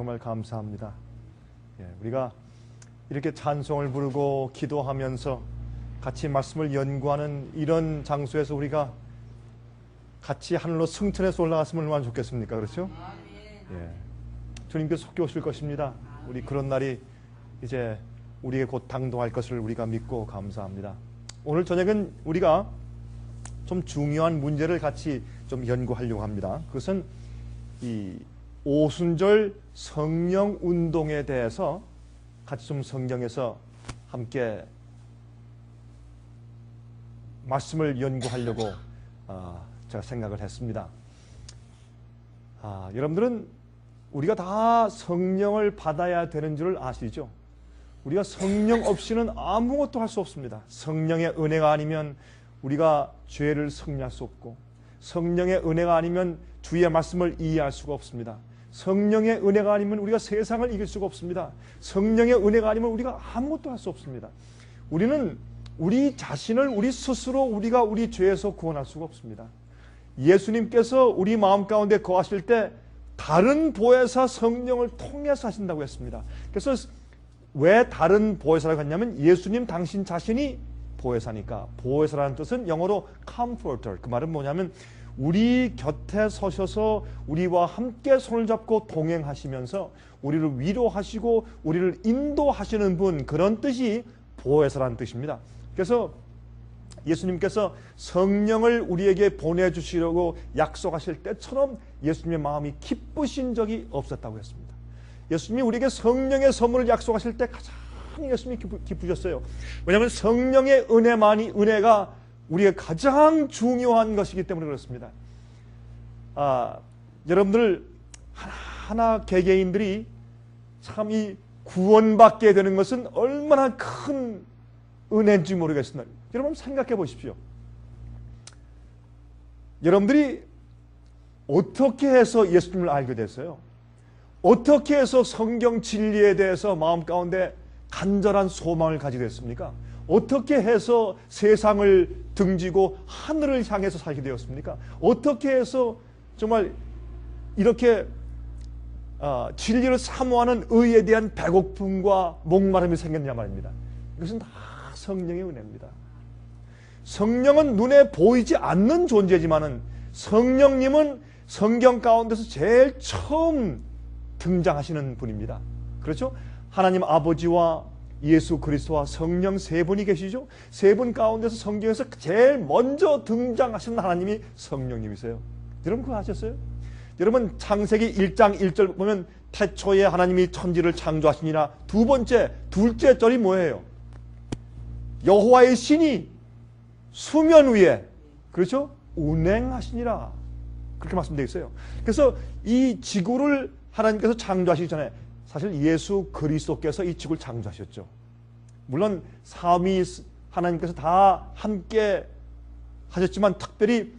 정말 감사합니다. 우리가 이렇게 찬송을 부르고 기도하면서 같이 말씀을 연구하는 이런 장소에서 우리가 같이 하늘로 승천해서 올라갔으면 얼마나 좋겠습니까? 그렇죠? 주님께서 속히 오실 것입니다. 우리 그런 날이 이제 우리에게 곧 당도할 것을 우리가 믿고 감사합니다. 오늘 저녁은 우리가 좀 중요한 문제를 같이 좀 연구하려고 합니다. 그것은 이 오순절 성령 운동에 대해서 같이 좀 성경에서 함께 말씀을 연구하려고 제가 생각을 했습니다. 여러분들은 우리가 다 성령을 받아야 되는 줄 아시죠? 우리가 성령 없이는 아무것도 할 수 없습니다. 성령의 은혜가 아니면 우리가 죄를 승리할 수 없고, 성령의 은혜가 아니면 주의 말씀을 이해할 수가 없습니다. 성령의 은혜가 아니면 우리가 세상을 이길 수가 없습니다. 성령의 은혜가 아니면 우리가 아무것도 할 수 없습니다. 우리는 우리 자신을 우리 스스로 우리가 우리 죄에서 구원할 수가 없습니다. 예수님께서 우리 마음 가운데 거하실 때 다른 보혜사 성령을 통해서 하신다고 했습니다. 그래서 왜 다른 보혜사라고 했냐면 예수님 당신 자신이 보혜사니까. 보혜사라는 뜻은 영어로 comforter. 그 말은 뭐냐면 우리 곁에 서셔서 우리와 함께 손을 잡고 동행하시면서 우리를 위로하시고 우리를 인도하시는 분, 그런 뜻이 보혜사라는 뜻입니다. 그래서 예수님께서 성령을 우리에게 보내주시려고 약속하실 때처럼 예수님의 마음이 기쁘신 적이 없었다고 했습니다. 예수님이 우리에게 성령의 선물을 약속하실 때 가장 예수님이 기쁘셨어요. 왜냐하면 성령의 은혜가 우리의 가장 중요한 것이기 때문에 그렇습니다. 여러분들 하나하나 개개인들이 참 이 구원받게 되는 것은 얼마나 큰 은혜인지 모르겠습니다. 여러분 생각해 보십시오. 여러분들이 어떻게 해서 예수님을 알게 됐어요? 어떻게 해서 성경 진리에 대해서 마음 가운데 간절한 소망을 가지게 됐습니까? 어떻게 해서 세상을 등지고 하늘을 향해서 살게 되었습니까? 어떻게 해서 정말 이렇게 진리를 사모하는 의에 대한 배고픔과 목마름이 생겼냐 말입니다. 이것은 다 성령의 은혜입니다. 성령은 눈에 보이지 않는 존재지만은 성령님은 성경 가운데서 제일 처음 등장하시는 분입니다. 그렇죠? 하나님 아버지와 예수 그리스도와 성령 세 분이 계시죠? 세 분 가운데서 성경에서 제일 먼저 등장하시는 하나님이 성령님이세요. 여러분 그거 아셨어요? 여러분 창세기 1장 1절 보면 태초에 하나님이 천지를 창조하시니라. 둘째 절이 뭐예요? 여호와의 신이 수면 위에, 그렇죠? 운행하시니라. 그렇게 말씀되어 있어요. 그래서 이 지구를 하나님께서 창조하시기 전에 사실 예수 그리스도께서 이 지구를 창조하셨죠. 물론 삼위 하나님께서 다 함께 하셨지만 특별히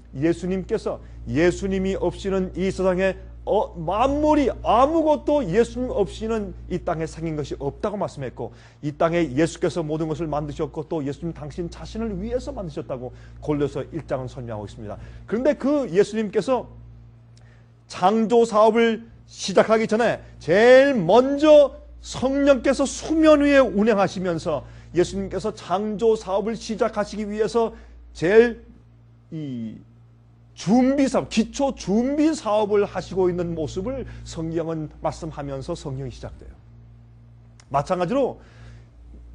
예수님이 없이는 이 세상에 만물이 아무것도 예수님 없이는 이 땅에 생긴 것이 없다고 말씀했고, 이 땅에 예수께서 모든 것을 만드셨고 또 예수님 당신 자신을 위해서 만드셨다고 골로새 1장은 설명하고 있습니다. 그런데 그 예수님께서 창조 사업을 시작하기 전에 제일 먼저 성령께서 수면 위에 운행하시면서 예수님께서 창조 사업을 시작하시기 위해서 제일 이 준비 사업, 기초 준비 사업을 하시고 있는 모습을 성경은 말씀하면서 성경이 시작돼요. 마찬가지로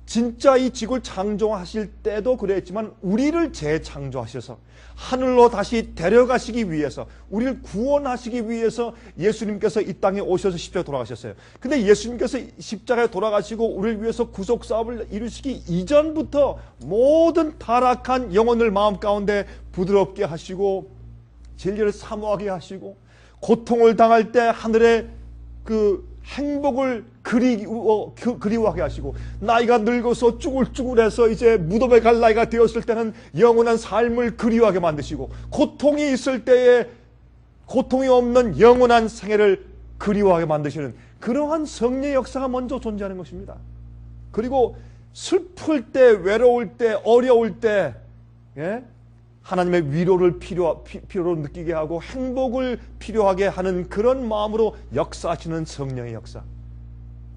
진짜 이 지구를 창조하실 때도 그랬지만 우리를 재창조하셔서 하늘로 다시 데려가시기 위해서, 우리를 구원하시기 위해서 예수님께서 이 땅에 오셔서 십자가에 돌아가셨어요. 근데 예수님께서 십자가에 돌아가시고 우리를 위해서 구속 사업을 이루시기 이전부터 모든 타락한 영혼을 마음 가운데 부드럽게 하시고 진리를 사모하게 하시고 고통을 당할 때 하늘의 그 행복을 그리워하게 하시고, 나이가 늙어서 쭈글쭈글해서 이제 무덤에 갈 나이가 되었을 때는 영원한 삶을 그리워하게 만드시고, 고통이 있을 때에 고통이 없는 영원한 생애를 그리워하게 만드시는 그러한 성령의 역사가 먼저 존재하는 것입니다. 그리고 슬플 때, 외로울 때, 어려울 때 하나님의 위로를 필요로 느끼게 하고 행복을 필요하게 하는 그런 마음으로 역사하시는 성령의 역사.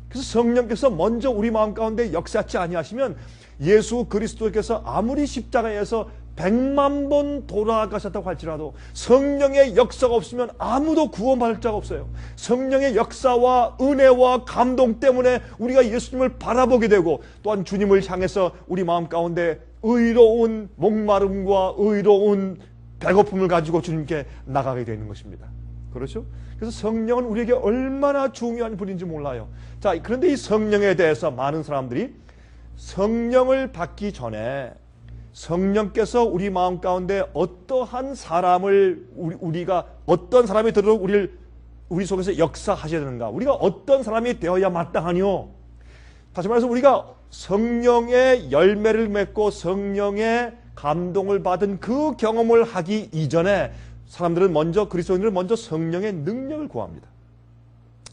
그래서 성령께서 먼저 우리 마음 가운데 역사하지 아니하시면 예수 그리스도께서 아무리 십자가에서 100만 번 돌아가셨다고 할지라도 성령의 역사가 없으면 아무도 구원받을 자가 없어요. 성령의 역사와 은혜와 감동 때문에 우리가 예수님을 바라보게 되고 또한 주님을 향해서 우리 마음 가운데 의로운 목마름과 의로운 배고픔을 가지고 주님께 나가게 되는 것입니다. 그렇죠? 그래서 성령은 우리에게 얼마나 중요한 분인지 몰라요. 자, 그런데 이 성령에 대해서 많은 사람들이 성령을 받기 전에 성령께서 우리 마음 가운데 어떠한 사람을 우리가 어떤 사람이 들어도 우리 속에서 역사하셔야 되는가? 우리가 어떤 사람이 되어야 마땅하뇨? 다시 말해서 우리가 성령의 열매를 맺고 성령의 감동을 받은 그 경험을 하기 이전에 사람들은 그리스도인들은 먼저 성령의 능력을 구합니다.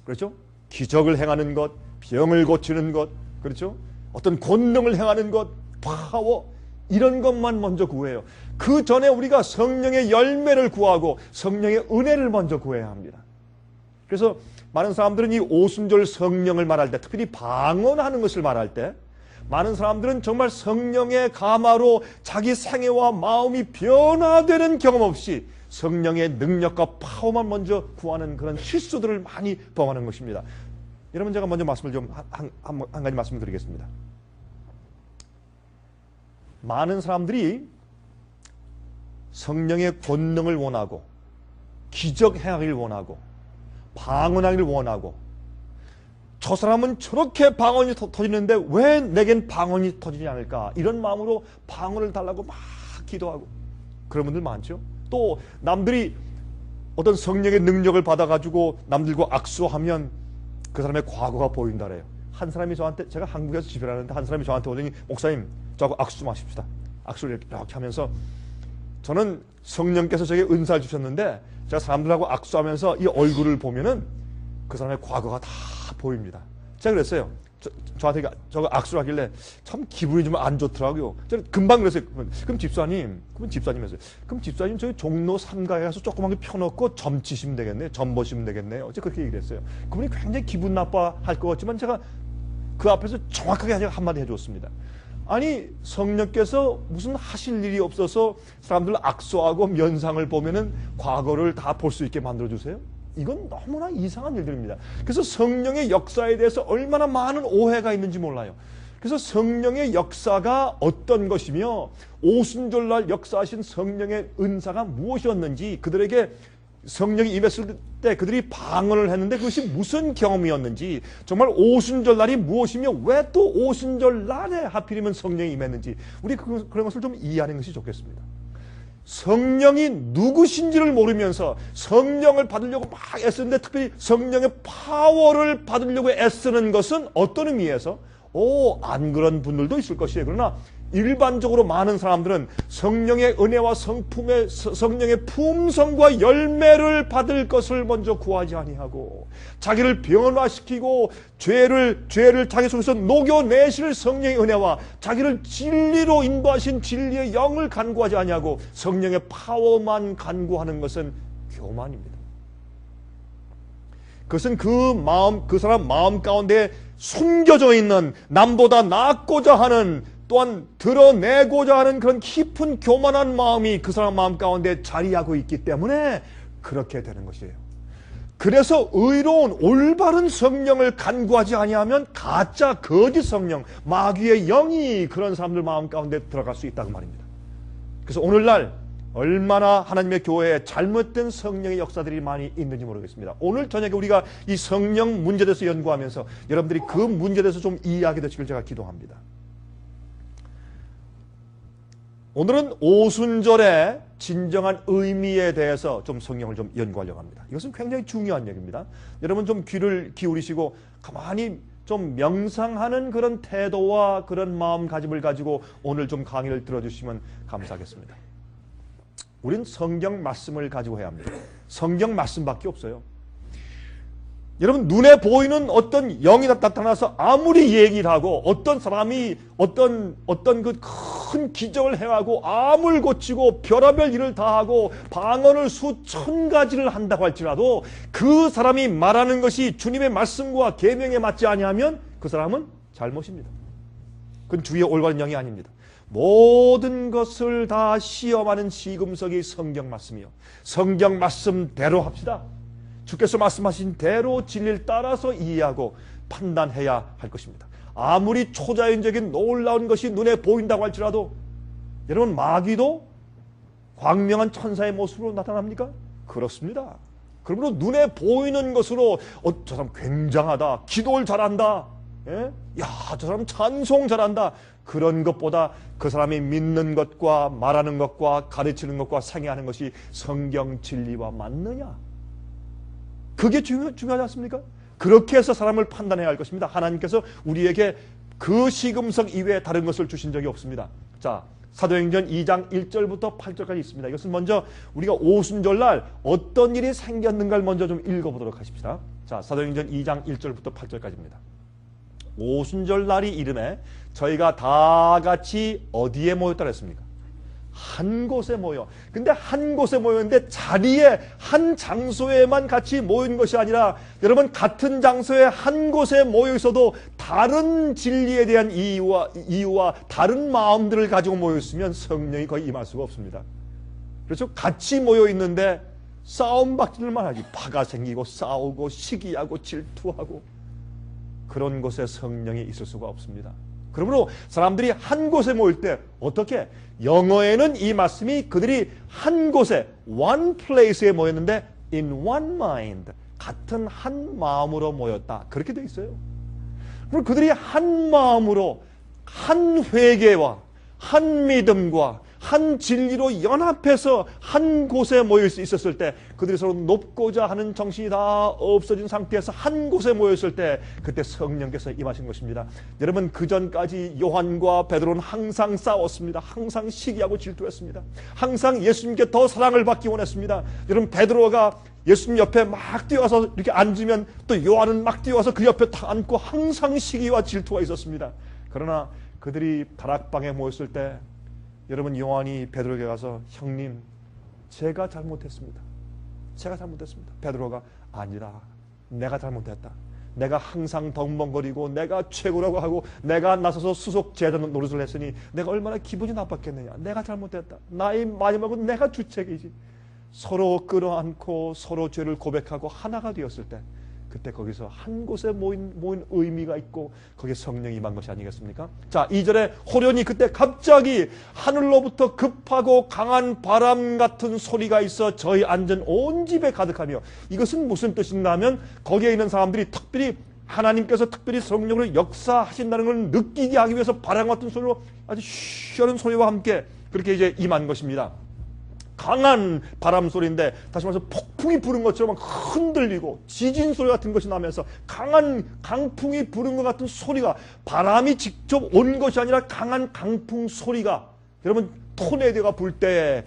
그렇죠? 기적을 행하는 것, 병을 고치는 것, 그렇죠? 어떤 권능을 행하는 것, 파워, 이런 것만 먼저 구해요. 그 전에 우리가 성령의 열매를 구하고 성령의 은혜를 먼저 구해야 합니다. 그래서 많은 사람들은 이 오순절 성령을 말할 때, 특별히 방언하는 것을 말할 때 많은 사람들은 정말 성령의 감화로 자기 생애와 마음이 변화되는 경험 없이 성령의 능력과 파워만 먼저 구하는 그런 실수들을 많이 범하는 것입니다. 여러분, 제가 먼저 말씀을 좀 한 가지 말씀을 드리겠습니다. 많은 사람들이 성령의 권능을 원하고 기적 행하기를 원하고 방언하기를 원하고 저 사람은 저렇게 방언이 터지는데 왜 내겐 방언이 터지지 않을까, 이런 마음으로 방언을 달라고 막 기도하고 그런 분들 많죠. 또 남들이 어떤 성령의 능력을 받아가지고 남들과 악수하면 그 사람의 과거가 보인다래요. 한 사람이 저한테, 제가 한국에서 집회를 하는데 한 사람이 저한테 오더니, 목사님 저하고 악수 좀 하십시다. 악수를 이렇게 하면서, 저는 성령께서 저에게 은사를 주셨는데 제가 사람들하고 악수하면서 이 얼굴을 보면은 그 사람의 과거가 다 보입니다. 제가 그랬어요. 저한테 저거 악수를 하길래 참 기분이 좀 안 좋더라고요. 저는 금방 그랬어요. 그럼 집사님 했어요. 그럼 집사님 저희 종로 3가에 가서 조그만 게 펴놓고 점 치시면 되겠네요. 점 보시면 되겠네요. 어제 그렇게 얘기를 했어요. 그분이 굉장히 기분 나빠할 것 같지만 제가 그 앞에서 정확하게 제가 한마디 해줬습니다. 아니, 성령께서 무슨 하실 일이 없어서 사람들 악수하고 면상을 보면은 과거를 다 볼 수 있게 만들어주세요? 이건 너무나 이상한 일들입니다. 그래서 성령의 역사에 대해서 얼마나 많은 오해가 있는지 몰라요. 그래서 성령의 역사가 어떤 것이며 오순절날 역사하신 성령의 은사가 무엇이었는지, 그들에게 성령이 임했을 때 그들이 방언을 했는데 그것이 무슨 경험이었는지, 정말 오순절날이 무엇이며 왜 또 오순절날에 하필이면 성령이 임했는지, 우리 그런 것을 좀 이해하는 것이 좋겠습니다. 성령이 누구신지를 모르면서 성령을 받으려고 막 애쓰는데, 특별히 성령의 파워를 받으려고 애쓰는 것은 어떤 의미에서 안 그런 분들도 있을 것이에요. 그러나 일반적으로 많은 사람들은 성령의 은혜와 성령의 품성과 열매를 받을 것을 먼저 구하지 아니하고 자기를 변화시키고 죄를 자기 속에서 녹여내실 성령의 은혜와 자기를 진리로 인도하신 진리의 영을 간구하지 아니하고 성령의 파워만 간구하는 것은 교만입니다. 그것은 그 사람 마음 가운데 숨겨져 있는, 남보다 낫고자 하는, 또한 드러내고자 하는 그런 깊은 교만한 마음이 그 사람 마음 가운데 자리하고 있기 때문에 그렇게 되는 것이에요. 그래서 의로운 올바른 성령을 간구하지 아니하면 가짜 거짓 성령, 마귀의 영이 그런 사람들 마음 가운데 들어갈 수 있다고 말입니다. 그래서 오늘날 얼마나 하나님의 교회에 잘못된 성령의 역사들이 많이 있는지 모르겠습니다. 오늘 저녁에 우리가 이 성령 문제에 대해서 연구하면서 여러분들이 그 문제에 대해서 좀 이해하게 되시길 제가 기도합니다. 오늘은 오순절의 진정한 의미에 대해서 좀 성경을 좀 연구하려고 합니다. 이것은 굉장히 중요한 얘기입니다. 여러분 좀 귀를 기울이시고 가만히 좀 명상하는 그런 태도와 그런 마음가짐을 가지고 오늘 좀 강의를 들어주시면 감사하겠습니다. 우린 성경 말씀을 가지고 해야 합니다. 성경 말씀밖에 없어요. 여러분, 눈에 보이는 어떤 영이 나타나서 아무리 얘기를 하고 어떤 사람이 어떤 그 큰 기적을 행하고 암을 고치고 별의별 일을 다하고 방언을 수천 가지를 한다고 할지라도 그 사람이 말하는 것이 주님의 말씀과 계명에 맞지 아니하면 그 사람은 잘못입니다. 그건 주의 올바른 영이 아닙니다. 모든 것을 다 시험하는 시금석이 성경 말씀이요. 성경 말씀대로 합시다. 주께서 말씀하신 대로 진리를 따라서 이해하고 판단해야 할 것입니다. 아무리 초자연적인 놀라운 것이 눈에 보인다고 할지라도 여러분 마귀도 광명한 천사의 모습으로 나타납니까? 그렇습니다. 그러므로 눈에 보이는 것으로 저 사람 굉장하다, 기도를 잘한다, 예? 야, 저 사람 찬송 잘한다, 그런 것보다 그 사람이 믿는 것과 말하는 것과 가르치는 것과 상의하는 것이 성경 진리와 맞느냐, 그게 중요하지 않습니까? 그렇게 해서 사람을 판단해야 할 것입니다. 하나님께서 우리에게 그 시금석 이외에 다른 것을 주신 적이 없습니다. 자, 사도행전 2장 1절부터 8절까지 있습니다. 이것은 먼저 우리가 오순절날 어떤 일이 생겼는가를 먼저 좀 읽어보도록 하십시다. 자, 사도행전 2장 1절부터 8절까지입니다. 오순절날이 이름에 저희가 다 같이 어디에 모였다 그랬습니까? 한 곳에 모여. 근데 한 곳에 모였는데 자리에 한 장소에만 같이 모인 것이 아니라 여러분 같은 장소에 한 곳에 모여 있어도 다른 진리에 대한 이유와 다른 마음들을 가지고 모여 있으면 성령이 거의 임할 수가 없습니다. 그렇죠? 같이 모여 있는데 싸움박질만 하지. 파가 생기고 싸우고 시기하고 질투하고 그런 곳에 성령이 있을 수가 없습니다. 그러므로 사람들이 한 곳에 모일 때 어떻게? 영어에는 이 말씀이 그들이 한 곳에 one place에 모였는데 in one mind, 같은 한 마음으로 모였다, 그렇게 되어 있어요. 그럼 그들이 한 마음으로 한 회개와 한 믿음과 한 진리로 연합해서 한 곳에 모일 수 있었을 때, 그들이 서로 높고자 하는 정신이 다 없어진 상태에서 한 곳에 모였을 때 그때 성령께서 임하신 것입니다. 여러분, 그 전까지 요한과 베드로는 항상 싸웠습니다. 항상 시기하고 질투했습니다. 항상 예수님께 더 사랑을 받기 원했습니다. 여러분, 베드로가 예수님 옆에 막 뛰어와서 이렇게 앉으면 또 요한은 막 뛰어와서 그 옆에 딱 앉고 항상 시기와 질투가 있었습니다. 그러나 그들이 다락방에 모였을 때 여러분, 요한이 베드로에게 가서 형님, 제가 잘못했습니다. 제가 잘못했습니다. 베드로가 아니라 내가 잘못했다. 내가 항상 덩벙거리고 내가 최고라고 하고 내가 나서서 수속 제자 노릇을 했으니 내가 얼마나 기분이 나빴겠느냐. 내가 잘못했다. 나의 마지막은 내가 주책이지. 서로 끌어안고 서로 죄를 고백하고 하나가 되었을 때 그때 거기서 한 곳에 모인 의미가 있고 거기에 성령이 임한 것이 아니겠습니까? 자, 2절에 호련히 그때 갑자기 하늘로부터 급하고 강한 바람 같은 소리가 있어 저희 앉은 온 집에 가득하며, 이것은 무슨 뜻인가 하면 거기에 있는 사람들이 특별히 하나님께서 특별히 성령으로 역사하신다는 걸 느끼게 하기 위해서 바람 같은 소리로 아주 쉬는 소리와 함께 그렇게 이제 임한 것입니다. 강한 바람 소리인데 다시 말해서 폭풍이 부는 것처럼 막 흔들리고 지진 소리 같은 것이 나면서 강한 강풍이 부는 것 같은 소리가, 바람이 직접 온 것이 아니라 강한 강풍 소리가, 여러분 토네이도가 불 때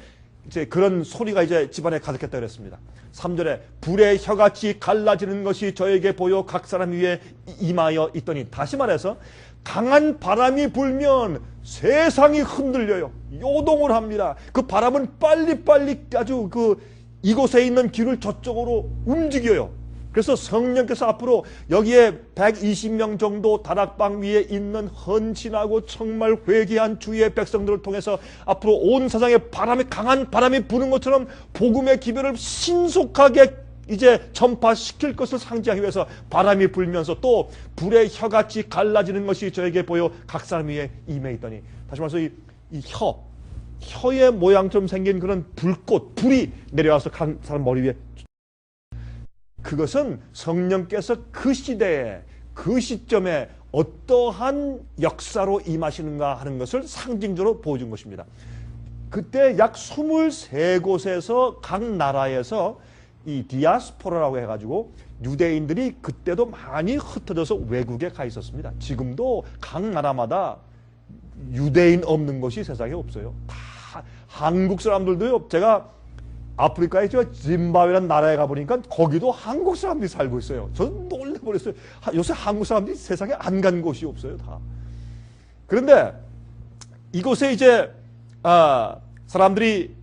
이제 그런 소리가 이제 집안에 가득했다 그랬습니다. 3절에 불의 혀같이 갈라지는 것이 저에게 보여 각 사람 위에 임하여 있더니, 다시 말해서 강한 바람이 불면 세상이 흔들려요. 요동을 합니다. 그 바람은 빨리빨리 아주 이곳에 있는 길을 저쪽으로 움직여요. 그래서 성령께서 앞으로 여기에 120명 정도 다락방 위에 있는 헌신하고 정말 회개한 주의 백성들을 통해서 앞으로 온 세상에 강한 바람이 부는 것처럼 복음의 기별을 신속하게 이제 전파시킬 것을 상징하기 위해서 바람이 불면서 또 불의 혀같이 갈라지는 것이 저에게 보여 각 사람 위에 임해 있더니, 다시 말해서 이 혀의 모양처럼 생긴 그런 불이 내려와서 각 사람 머리 위에, 그것은 성령께서 그 시대에 그 시점에 어떠한 역사로 임하시는가 하는 것을 상징적으로 보여준 것입니다. 그때 약 23곳에서 각 나라에서 이 디아스포라라고 해가지고 유대인들이 그때도 많이 흩어져서 외국에 가 있었습니다. 지금도 각 나라마다 유대인 없는 곳이 세상에 없어요. 다 한국 사람들도요. 제가 아프리카에 짐바브웨라는 나라에 가보니까 거기도 한국 사람들이 살고 있어요. 저는 놀라버렸어요. 요새 한국 사람들이 세상에 안 간 곳이 없어요. 다. 그런데 이곳에 이제 사람들이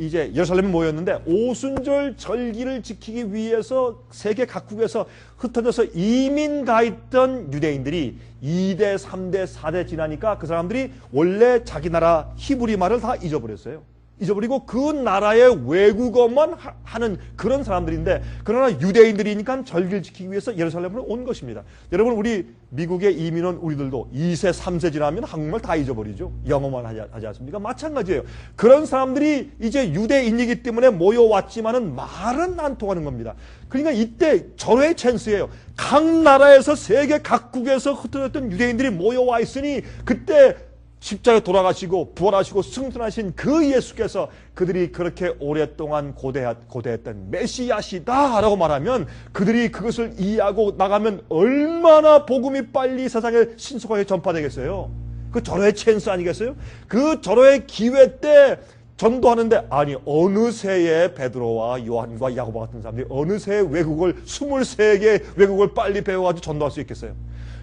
이제 예루살렘에 모였는데 오순절 절기를 지키기 위해서 세계 각국에서 흩어져서 이민 가 있던 유대인들이 2대, 3대, 4대 지나니까 그 사람들이 원래 자기 나라 히브리 말을 다 잊어버렸어요. 잊어버리고 그 나라의 외국어만 하는 그런 사람들인데, 그러나 유대인들이니까 절기를 지키기 위해서 예루살렘으로 온 것입니다. 여러분, 우리 미국에 이민 온 우리들도 2세, 3세 지나면 한국말 다 잊어버리죠. 영어만 하지 않습니까? 마찬가지예요. 그런 사람들이 이제 유대인이기 때문에 모여왔지만은 말은 안 통하는 겁니다. 그러니까 이때 절호의 찬스예요. 각 나라에서 세계 각국에서 흩어졌던 유대인들이 모여와 있으니, 그때 십자가에 돌아가시고 부활하시고 승천하신 그 예수께서 그들이 그렇게 오랫동안 고대했던 메시아시다라고 말하면, 그들이 그것을 이해하고 나가면 얼마나 복음이 빨리 세상에 신속하게 전파되겠어요. 그 절호의 찬스 아니겠어요? 그 절호의 기회 때 전도하는데, 아니 어느 새에 베드로와 요한과 야고보 같은 사람들이 어느 새에 외국을 23개 외국을 빨리 배워가지고 전도할 수 있겠어요?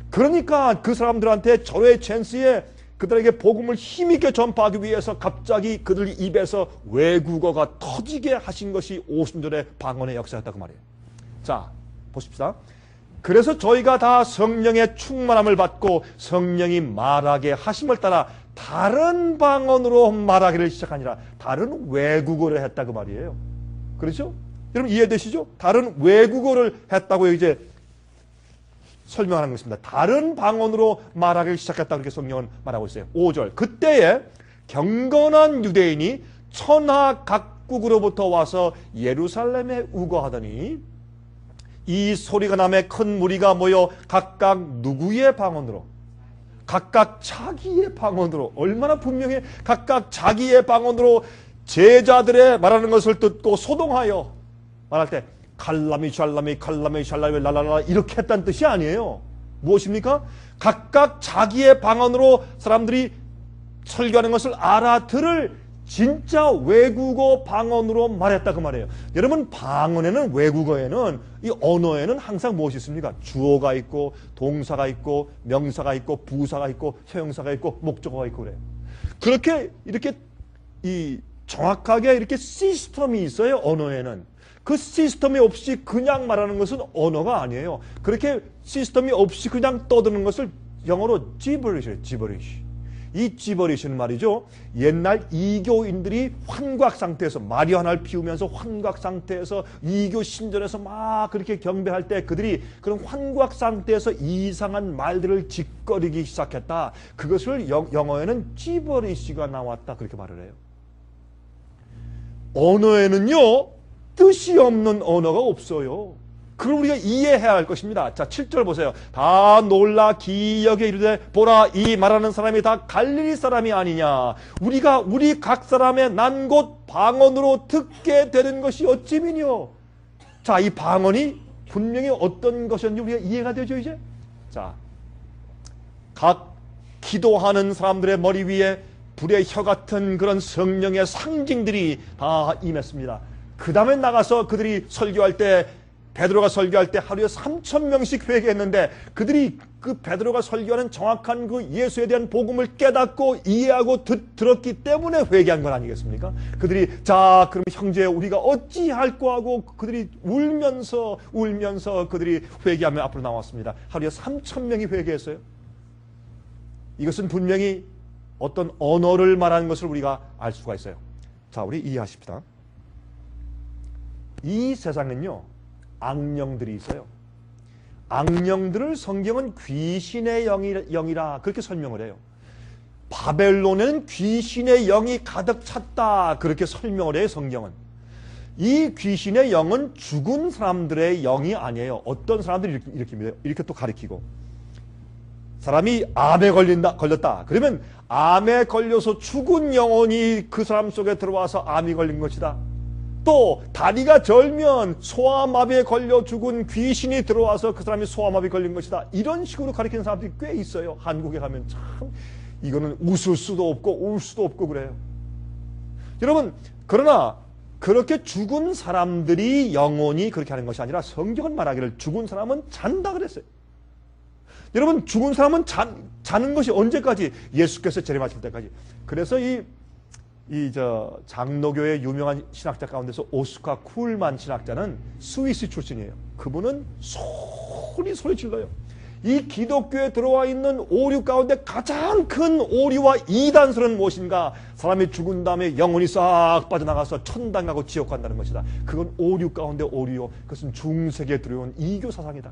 그러니까 그 사람들한테 절호의 찬스에 그들에게 복음을 힘있게 전파하기 위해서 갑자기 그들 입에서 외국어가 터지게 하신 것이 오순절의 방언의 역사였다고 말이에요. 자, 보십시다. 그래서 저희가 다 성령의 충만함을 받고 성령이 말하게 하심을 따라 다른 방언으로 말하기를 시작하니라. 다른 외국어를 했다고 말이에요. 그렇죠? 여러분 이해되시죠? 다른 외국어를 했다고 이제 설명하는 것입니다. 다른 방언으로 말하기 시작했다, 그렇게 성경은 말하고 있어요. 5절. 그때에 경건한 유대인이 천하 각국으로부터 와서 예루살렘에 우거하더니 이 소리가 나매 큰 무리가 모여 각각 누구의 방언으로? 각각 자기의 방언으로. 얼마나 분명히 각각 자기의 방언으로 제자들의 말하는 것을 듣고 소동하여 말할 때 칼라미 샬라미 칼라미 샬라미 랄랄라 이렇게 했다는 뜻이 아니에요. 무엇입니까? 각각 자기의 방언으로 사람들이 설교하는 것을 알아들을 진짜 외국어 방언으로 말했다 그 말이에요. 여러분, 방언에는, 외국어에는, 이 언어에는 항상 무엇이 있습니까? 주어가 있고 동사가 있고 명사가 있고 부사가 있고 형용사가 있고 목적어가 있고 그래요. 그렇게 이렇게 이 정확하게 이렇게 시스템이 있어요. 언어에는. 그 시스템이 없이 그냥 말하는 것은 언어가 아니에요. 그렇게 시스템이 없이 그냥 떠드는 것을 영어로 gibberish, gibberish. 이 gibberish는 말이죠, 옛날 이교인들이 환각 상태에서 말이 하나를 피우면서 환각 상태에서 이교 신전에서 막 그렇게 경배할 때 그들이 그런 환각 상태에서 이상한 말들을 짓거리기 시작했다. 그것을 영어에는 gibberish가 나왔다, 그렇게 말을 해요. 언어에는요, 뜻이 없는 언어가 없어요. 그걸 우리가 이해해야 할 것입니다. 자, 7절 보세요. 다 놀라 기역에 이르되 보라, 이 말하는 사람이 다 갈릴리 사람이 아니냐. 우리 각 사람의 난 곳 방언으로 듣게 되는 것이 어찌미뇨. 자, 이 방언이 분명히 어떤 것이었는지 우리가 이해가 되죠, 이제? 자, 각 기도하는 사람들의 머리 위에 불의 혀 같은 그런 성령의 상징들이 다 임했습니다. 그 다음에 나가서 그들이 설교할 때, 베드로가 설교할 때 하루에 3,000명씩 회개했는데, 그들이 그 베드로가 설교하는 정확한 그 예수에 대한 복음을 깨닫고 이해하고 들었기 때문에 회개한 건 아니겠습니까? 그들이 자, 그럼 형제 우리가 어찌할꼬 하고 그들이 울면서 그들이 회개하며 앞으로 나왔습니다. 하루에 3,000명이 회개했어요. 이것은 분명히 어떤 언어를 말하는 것을 우리가 알 수가 있어요. 자, 우리 이해하십시다. 이 세상은요, 악령들이 있어요. 악령들을 성경은 귀신의 영이라 그렇게 설명을 해요. 바벨론에는 귀신의 영이 가득 찼다, 그렇게 설명을 해요, 성경은. 이 귀신의 영은 죽은 사람들의 영이 아니에요. 어떤 사람들이 이렇게 또 가리키고, 사람이 암에 걸렸다. 그러면 암에 걸려서 죽은 영혼이 그 사람 속에 들어와서 암이 걸린 것이다. 또 다리가 절면 소아마비에 걸려 죽은 귀신이 들어와서 그 사람이 소아마비 걸린 것이다. 이런 식으로 가리키는 사람들이 꽤 있어요. 한국에 가면 참 이거는 웃을 수도 없고 울 수도 없고 그래요. 여러분, 그러나 그렇게 죽은 사람들이 영혼이 그렇게 하는 것이 아니라 성경은 말하기를 죽은 사람은 잔다 그랬어요. 여러분 죽은 사람은 자는 것이 언제까지? 예수께서 재림하실 때까지. 그래서 장로교의 유명한 신학자 가운데서 오스카 쿨만 신학자는 스위스 출신이에요. 그분은 소리 질러요. 이 기독교에 들어와 있는 오류 가운데 가장 큰 오류와 이단설은 무엇인가? 사람이 죽은 다음에 영혼이 싹 빠져나가서 천당 가고 지옥 간다는 것이다. 그건 오류 가운데 오류요. 그것은 중세기에 들어온 이교 사상이다.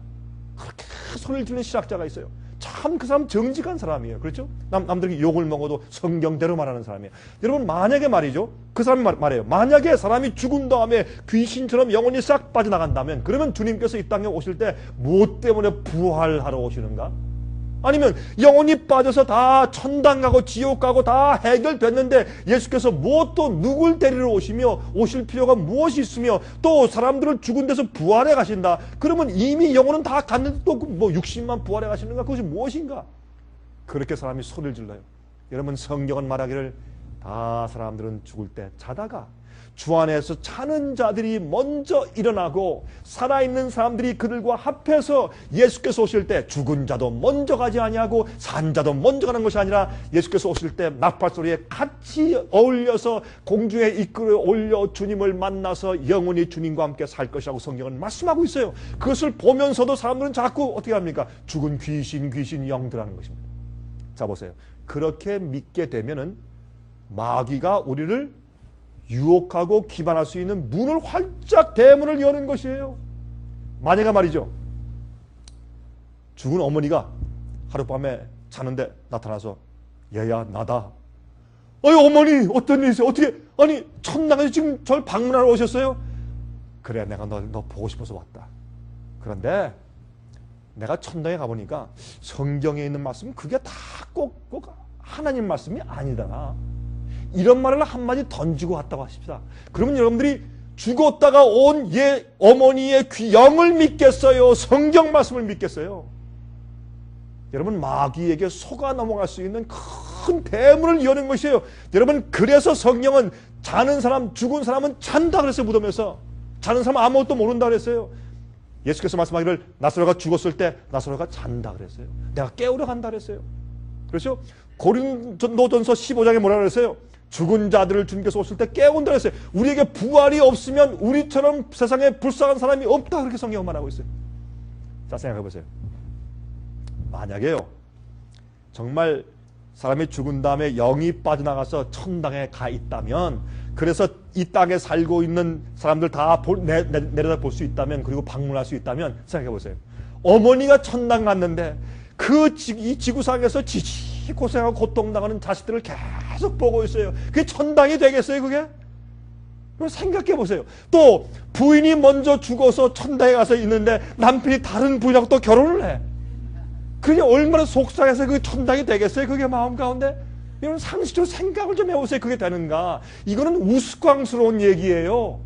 그렇게 소리를 지르는 신학자가 있어요. 참 그 사람 정직한 사람이에요. 그렇죠? 남들이 욕을 먹어도 성경대로 말하는 사람이에요. 여러분 만약에 말이죠. 그 사람이 말해요. 만약에 사람이 죽은 다음에 귀신처럼 영혼이 싹 빠져나간다면 그러면 주님께서 이 땅에 오실 때 무엇 때문에 부활하러 오시는가? 아니면 영혼이 빠져서 다 천당 가고 지옥 가고 다 해결됐는데 예수께서 무엇도 누굴 데리러 오시며 오실 필요가 무엇이 있으며 또 사람들을 죽은 데서 부활해 가신다. 그러면 이미 영혼은 다 갔는데 또 뭐 육신만 부활해 가시는가? 그것이 무엇인가? 그렇게 사람이 소리를 질러요. 여러분 성경은 말하기를 다 사람들은 죽을 때 자다가 주 안에서 자는 자들이 먼저 일어나고 살아있는 사람들이 그들과 합해서 예수께서 오실 때 죽은 자도 먼저 가지 아니하고 산 자도 먼저 가는 것이 아니라 예수께서 오실 때 나팔소리에 같이 어울려서 공중에 이끌어 올려 주님을 만나서 영원히 주님과 함께 살 것이라고 성경은 말씀하고 있어요. 그것을 보면서도 사람들은 자꾸 어떻게 합니까? 죽은 귀신 영들하는 것입니다. 자 보세요. 그렇게 믿게 되면은 마귀가 우리를 유혹하고 기반할 수 있는 문을 활짝 대문을 여는 것이에요. 만약에 말이죠. 죽은 어머니가 하룻밤에 자는데 나타나서 얘야 나다. 어이 어머니 어떤 일이세요? 어떻게 아니 천당에서 지금 절 방문하러 오셨어요? 그래 내가 너 보고 싶어서 왔다. 그런데 내가 천당에 가보니까 성경에 있는 말씀은 그게 다 꼭 하나님 말씀이 아니다. 이런 말을 한마디 던지고 왔다고 하십시다. 그러면 여러분들이 죽었다가 온 어머니의 영을 믿겠어요? 성경 말씀을 믿겠어요? 여러분 마귀에게 속아 넘어갈 수 있는 큰 대문을 여는 것이에요. 여러분 그래서 성경은 자는 사람 죽은 사람은 잔다 그랬어요. 무덤에서 자는 사람은 아무것도 모른다 그랬어요. 예수께서 말씀하기를 나사로가 죽었을 때 나사로가 잔다 그랬어요. 내가 깨우러 간다 그랬어요. 그렇죠? 고린도전서 15장에 뭐라 그랬어요? 죽은 자들을 주님께서 오실 때 깨운다 그랬어요. 우리에게 부활이 없으면 우리처럼 세상에 불쌍한 사람이 없다 그렇게 성경은 말하고 있어요. 자 생각해 보세요. 만약에요 정말 사람이 죽은 다음에 영이 빠져나가서 천당에 가 있다면 그래서 이 땅에 살고 있는 사람들 다 내려다 볼 수 있다면 그리고 방문할 수 있다면 생각해 보세요. 어머니가 천당 갔는데 이 지구상에서 지지 고생하고 고통당하는 자식들을 계속 보고 있어요. 그게 천당이 되겠어요 그게? 그럼 생각해 보세요. 또 부인이 먼저 죽어서 천당에 가서 있는데 남편이 다른 부인하고 또 결혼을 해. 그게 얼마나 속상해서 그게 천당이 되겠어요 그게 마음 가운데? 여러분 상식적으로 생각을 좀 해보세요. 그게 되는가? 이거는 우스꽝스러운 얘기예요.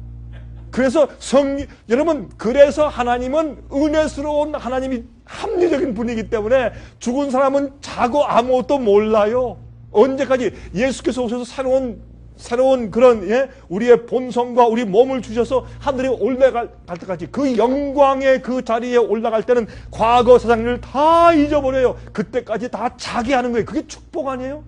그래서 여러분 그래서 하나님은 은혜스러운 하나님이 합리적인 분이기 때문에 죽은 사람은 자고 아무것도 몰라요. 언제까지 예수께서 오셔서 새로운 그런 우리의 본성과 우리 몸을 주셔서 하늘에 올라갈 때까지 그 영광의 그 자리에 올라갈 때는 과거 세상 일을 다 잊어버려요. 그때까지 다 자기 하는 거예요. 그게 축복 아니에요?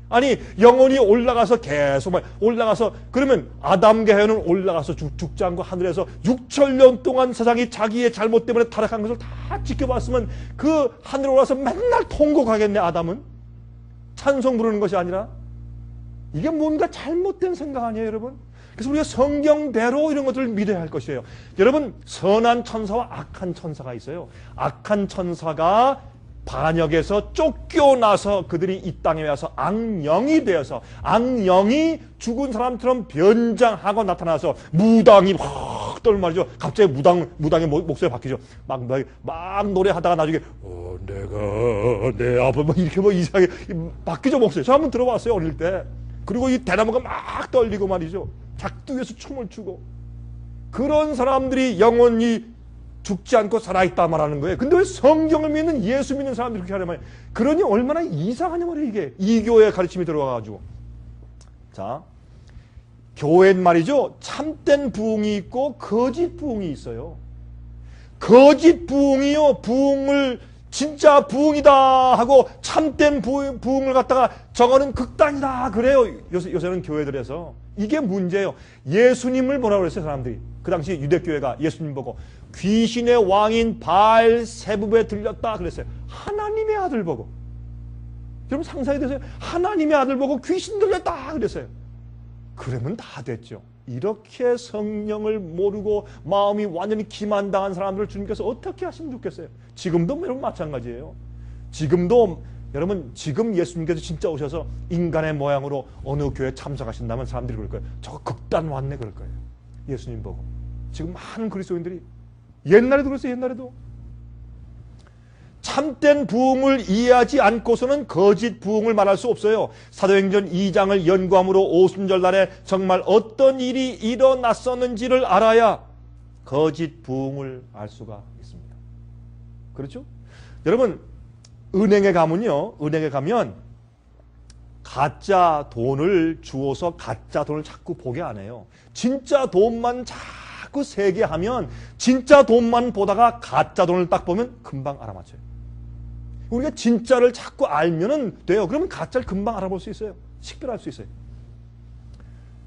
아니 영혼이 올라가서 계속 올라가서 그러면 아담계회는 올라가서 죽지 않고 하늘에서 6천년 동안 세상이 자기의 잘못 때문에 타락한 것을 다 지켜봤으면 그 하늘에 올라가서 맨날 통곡하겠네. 아담은 찬송 부르는 것이 아니라 이게 뭔가 잘못된 생각 아니에요 여러분? 그래서 우리가 성경대로 이런 것들을 믿어야 할 것이에요. 여러분 선한 천사와 악한 천사가 있어요. 악한 천사가 반역에서 쫓겨나서 그들이 이 땅에 와서 악령이 되어서 악령이 죽은 사람처럼 변장하고 나타나서 무당이 확 떨말이죠. 갑자기 무당의 목소리 바뀌죠. 막 노래하다가 나중에 내가 내 앞을 이렇게 이상하게 바뀌죠 목소리. 저 한번 들어봤어요 어릴 때. 그리고 이 대나무가 막 떨리고 말이죠. 작두에서 춤을 추고 그런 사람들이 영원히 죽지 않고 살아있다 말하는 거예요. 근데 왜 성경을 믿는 예수 믿는 사람들이 그렇게 하냐 말이에요. 그러니 얼마나 이상하냐 말이에요 이게. 이교의 가르침이 들어가가지고. 자 교회는 말이죠 참된 부흥이 있고 거짓 부흥이 있어요. 거짓 부흥이요 부흥을 진짜 부흥이다 하고 참된 부흥을 갖다가 저거는 극단이다 그래요. 요새는 교회들에서. 이게 문제예요. 예수님을 뭐라고 그랬어요, 사람들이. 그 당시 유대교회가 예수님 보고 귀신의 왕인 바알세붑에 들렸다 그랬어요. 하나님의 아들 보고. 여러분 상상이 되세요? 하나님의 아들 보고 귀신 들렸다 그랬어요. 그러면 다 됐죠. 이렇게 성령을 모르고 마음이 완전히 기만당한 사람들을 주님께서 어떻게 하시면 좋겠어요? 지금도 여러분 마찬가지예요. 지금도 여러분 지금 예수님께서 진짜 오셔서 인간의 모양으로 어느 교회에 참석하신다면 사람들이 그럴 거예요. 저거 극단 왔네 그럴 거예요. 예수님 보고. 지금 많은 그리스도인들이 옛날에도 그랬어요. 옛날에도. 참된 부흥을 이해하지 않고서는 거짓 부흥을 말할 수 없어요. 사도행전 2장을 연구함으로 오순절날에 정말 어떤 일이 일어났었는지를 알아야 거짓 부흥을 알 수가 있습니다. 그렇죠? 여러분 은행에 가면요. 은행에 가면 가짜 돈을 주어서 가짜 돈을 자꾸 보게 안 해요. 진짜 돈만 자꾸 세게 하면 진짜 돈만 보다가 가짜 돈을 딱 보면 금방 알아맞혀요. 우리가 진짜를 자꾸 알면은 돼요. 그러면 가짜를 금방 알아볼 수 있어요. 식별할 수 있어요.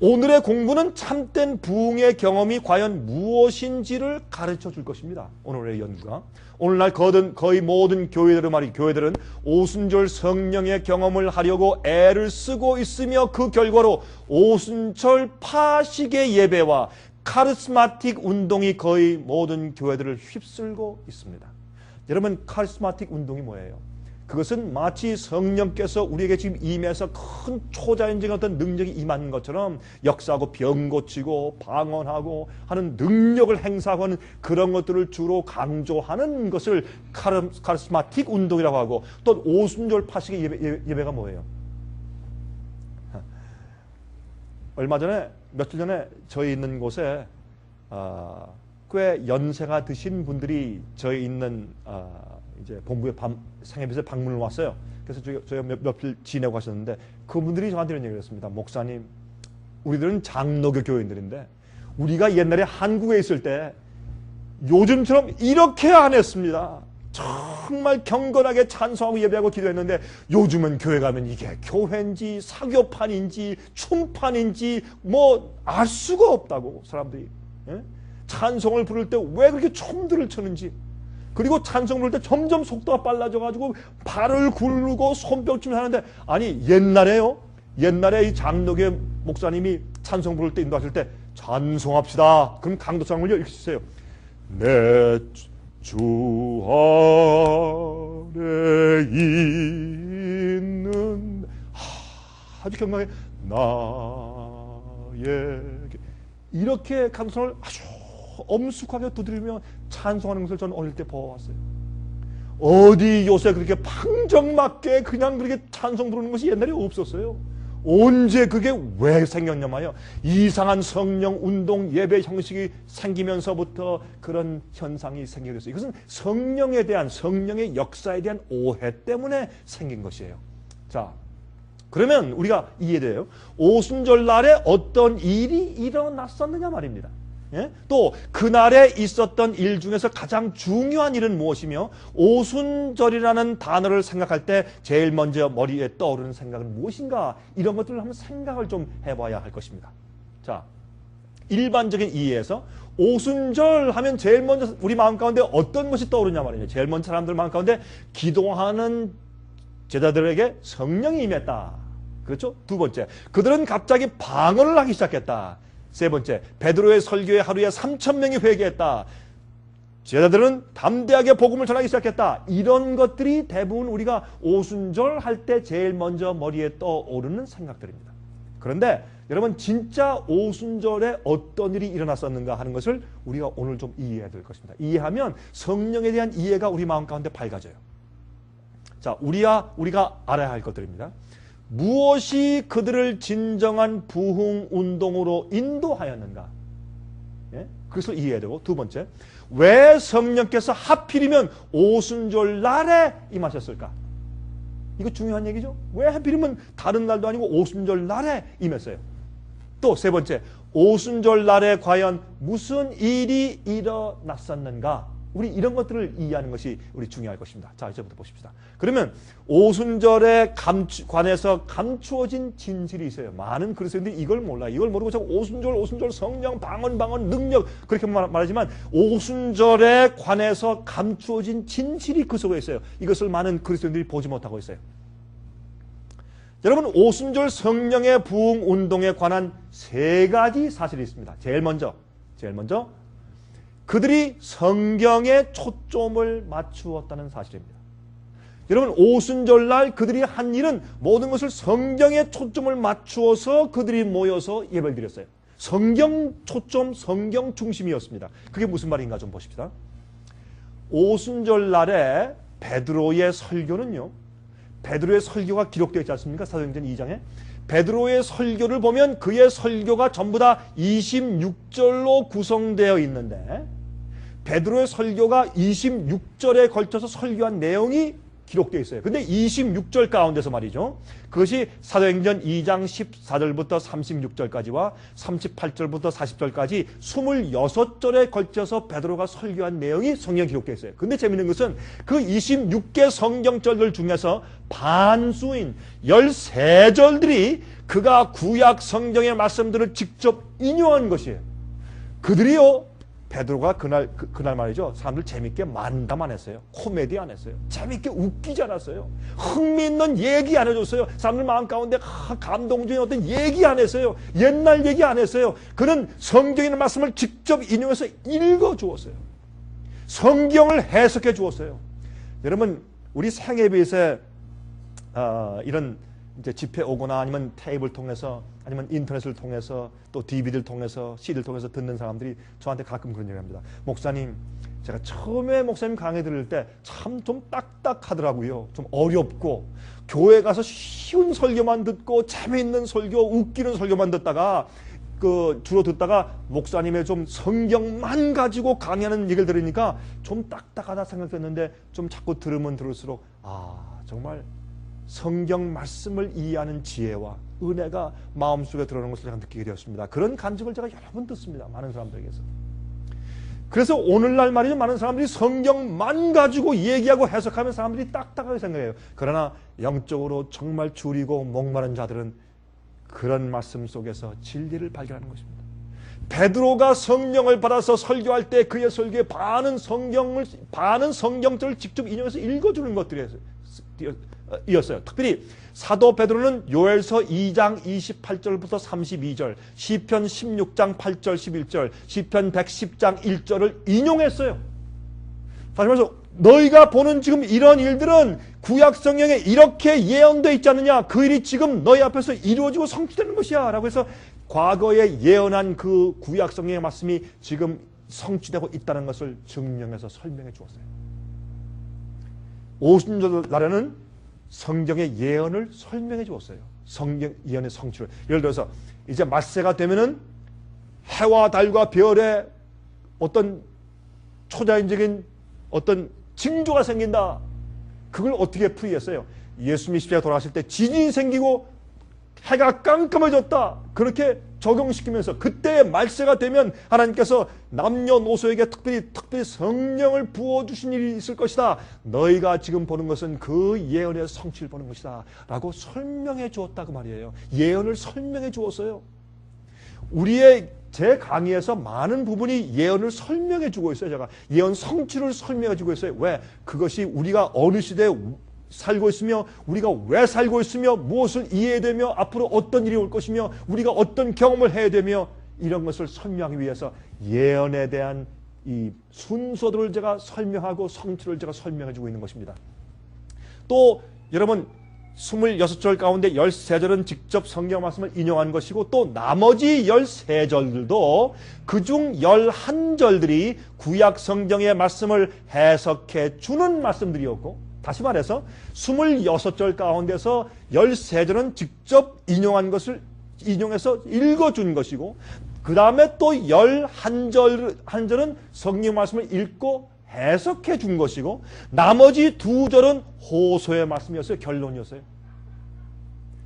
오늘의 공부는 참된 부흥의 경험이 과연 무엇인지를 가르쳐 줄 것입니다. 오늘의 연구가. 오늘날 거의 모든 교회들은 오순절 성령의 경험을 하려고 애를 쓰고 있으며 그 결과로 오순절 파식의 예배와 카리스마틱 운동이 거의 모든 교회들을 휩쓸고 있습니다. 여러분 카리스마틱 운동이 뭐예요? 그것은 마치 성령께서 우리에게 지금 임해서 큰 초자연적인 어떤 능력이 임하는 것처럼 역사하고 병 고치고 방언하고 하는 능력을 행사하고 하는 그런 것들을 주로 강조하는 것을 카리스마틱 운동이라고 하고 또 오순절 파식의 예배가 뭐예요? 얼마 전에 며칠 전에 저희 있는 곳에 꽤 연세가 드신 분들이 저희 있는 이제 본부에 상해비서 방문을 왔어요. 그래서 저희가 며칠 지내고 가셨는데 그분들이 저한테 이런 얘기를 했습니다. 목사님, 우리들은 장로교 교인들인데 우리가 옛날에 한국에 있을 때 요즘처럼 이렇게 안 했습니다. 정말 경건하게 찬송하고 예배하고 기도했는데 요즘은 교회 가면 이게 교회인지 사교판인지 춤판인지 뭐 알 수가 없다고 사람들이. 예? 찬송을 부를 때 왜 그렇게 춤들을 추는지 그리고 찬송 부를 때 점점 속도가 빨라져가지고 발을 굴르고 손뼉치며 하는데 아니 옛날에 이 장로교 목사님이 찬송 부를 때 인도하실 때 찬송합시다. 그럼 강도창을요 이렇게 쓰세요. 내 주 안에 있는 아주 경건하게 나에게 이렇게 강도창을 아주 엄숙하게 두드리며 찬송하는 것을 저는 어릴 때 보아왔어요. 어디 요새 그렇게 방정맞게 그냥 그렇게 찬송 부르는 것이 옛날에 없었어요. 언제 그게 왜 생겼냐마요. 이상한 성령 운동 예배 형식이 생기면서부터 그런 현상이 생기게 됐어요. 이것은 성령에 대한 성령의 역사에 대한 오해 때문에 생긴 것이에요. 자, 그러면 우리가 이해돼요. 오순절 날에 어떤 일이 일어났었느냐 말입니다. 예? 또 그날에 있었던 일 중에서 가장 중요한 일은 무엇이며 오순절이라는 단어를 생각할 때 제일 먼저 머리에 떠오르는 생각은 무엇인가 이런 것들을 한번 생각을 좀 해봐야 할 것입니다. 자, 일반적인 이해에서 오순절 하면 제일 먼저 우리 마음 가운데 어떤 것이 떠오르냐 말이에요. 제일 먼저 사람들 마음 가운데 기도하는 제자들에게 성령이 임했다. 그렇죠? 두 번째, 그들은 갑자기 방언을 하기 시작했다. 세 번째, 베드로의 설교에 하루에 3,000명이 회개했다. 제자들은 담대하게 복음을 전하기 시작했다. 이런 것들이 대부분 우리가 오순절 할 때 제일 먼저 머리에 떠오르는 생각들입니다. 그런데 여러분 진짜 오순절에 어떤 일이 일어났었는가 하는 것을 우리가 오늘 좀 이해해야 될 것입니다. 이해하면 성령에 대한 이해가 우리 마음 가운데 밝아져요. 자, 우리가 알아야 할 것들입니다. 무엇이 그들을 진정한 부흥 운동으로 인도하였는가? 예? 그것을 이해해야 되고 두 번째, 왜 성령께서 하필이면 오순절 날에 임하셨을까? 이거 중요한 얘기죠. 왜 하필이면 다른 날도 아니고 오순절 날에 임했어요? 또 세 번째, 오순절 날에 과연 무슨 일이 일어났었는가? 우리 이런 것들을 이해하는 것이 우리 중요할 것입니다. 자, 이제부터 보십시다. 그러면 오순절에 관해서 감추어진 진실이 있어요. 많은 그리스도인들이 이걸 몰라요. 이걸 모르고 자꾸 오순절, 성령, 방언, 능력 그렇게 말하지만 오순절에 관해서 감추어진 진실이 그 속에 있어요. 이것을 많은 그리스도인들이 보지 못하고 있어요. 여러분, 오순절 성령의 부흥 운동에 관한 세 가지 사실이 있습니다. 제일 먼저 그들이 성경에 초점을 맞추었다는 사실입니다. 여러분, 오순절날 그들이 한 일은 모든 것을 성경에 초점을 맞추어서 그들이 모여서 예배를 드렸어요. 성경 초점, 성경 중심이었습니다. 그게 무슨 말인가 좀 보십시다. 오순절날에 베드로의 설교는요, 베드로의 설교가 기록되어 있지 않습니까? 사도행전 2장에. 베드로의 설교를 보면 그의 설교가 전부 다 26절로 구성되어 있는데 베드로의 설교가 26절에 걸쳐서 설교한 내용이 기록되어 있어요. 근데 26절 가운데서 말이죠. 그것이 사도행전 2장 14절부터 36절까지와 38절부터 40절까지 26절에 걸쳐서 베드로가 설교한 내용이 성경에 기록되어 있어요. 근데 재미있는 것은 그 26개 성경절들 중에서 반수인 13절들이 그가 구약 성경의 말씀들을 직접 인용한 것이에요. 그들이요, 베드로가 그날 말이죠, 사람들 재밌게 만담 안 했어요. 코미디 안 했어요. 재밌게 웃기지 않았어요. 흥미있는 얘기 안 해줬어요. 사람들 마음 가운데 감동적인 어떤 얘기 안 했어요. 옛날 얘기 안 했어요. 그는 성경의 말씀을 직접 인용해서 읽어주었어요. 성경을 해석해 주었어요. 여러분, 우리 생애비에 이런 이제 집회 오거나 아니면 테이블 통해서 아니면 인터넷을 통해서 또 DVD를 통해서 CD를 통해서 듣는 사람들이 저한테 가끔 그런 얘기 합니다. 목사님, 제가 처음에 목사님 강의 들을 때 참 좀 딱딱하더라고요. 좀 어렵고 교회 가서 쉬운 설교만 듣고 재미있는 설교, 웃기는 설교만 듣다가 주로 듣다가 목사님의 좀 성경만 가지고 강의하는 얘기를 들으니까 좀 딱딱하다 생각했는데 좀 자꾸 들으면 들을수록 정말 성경 말씀을 이해하는 지혜와 은혜가 마음속에 들어오는 것을 제가 느끼게 되었습니다. 그런 간증을 제가 여러 번 듣습니다. 많은 사람들에게서. 그래서 오늘날 말이죠, 많은 사람들이 성경만 가지고 얘기하고 해석하면 사람들이 딱딱하게 생각해요. 그러나 영적으로 정말 줄이고 목마른 자들은 그런 말씀 속에서 진리를 발견하는 것입니다. 베드로가 성령을 받아서 설교할 때 그의 설교에 반은 성경절을 직접 인용해서 읽어주는 것들이었어요. 특별히 사도 베드로는 요엘서 2장 28절부터 32절, 시편 16장 8절 11절, 시편 110장 1절을 인용했어요. 다시 말해서 너희가 보는 지금 이런 일들은 구약 성경에 이렇게 예언되어 있지 않느냐, 그 일이 지금 너희 앞에서 이루어지고 성취되는 것이야 라고 해서 과거에 예언한 그 구약 성경의 말씀이 지금 성취되고 있다는 것을 증명해서 설명해 주었어요. 오순절 날에는 성경의 예언을 설명해 주었어요. 성경 예언의 성취를. 예를 들어서 이제 맞세가 되면은 해와 달과 별에 어떤 초자연적인 어떤 징조가 생긴다. 그걸 어떻게 풀이했어요? 예수님이 십자가에 돌아가실 때 지진이 생기고 해가 깜깜해졌다. 그렇게 적용시키면서 그때 말세가 되면 하나님께서 남녀노소에게 특별히 성령을 부어주신 일이 있을 것이다. 너희가 지금 보는 것은 그 예언의 성취를 보는 것이다 라고 설명해 주었다고 말이에요. 예언을 설명해 주었어요. 제 강의에서 많은 부분이 예언을 설명해 주고 있어요. 제가 예언 성취를 설명해 주고 있어요. 왜? 그것이 우리가 어느 시대에 살고 있으며 우리가 왜 살고 있으며 무엇을 이해되며 앞으로 어떤 일이 올 것이며 우리가 어떤 경험을 해야 되며 이런 것을 설명하기 위해서 예언에 대한 이 순서들을 제가 설명하고 성취를 제가 설명해 주고 있는 것입니다. 또 여러분 26절 가운데 13절은 직접 성경 말씀을 인용한 것이고 또 나머지 13절들도 그중 11절들이 구약 성경의 말씀을 해석해 주는 말씀들이었고 다시 말해서 26절 가운데서 13절은 직접 인용한 것을 인용해서 읽어준 것이고 그 다음에 또 11절은 성경 말씀을 읽고 해석해 준 것이고 나머지 2절은 호소의 말씀이었어요. 결론이었어요.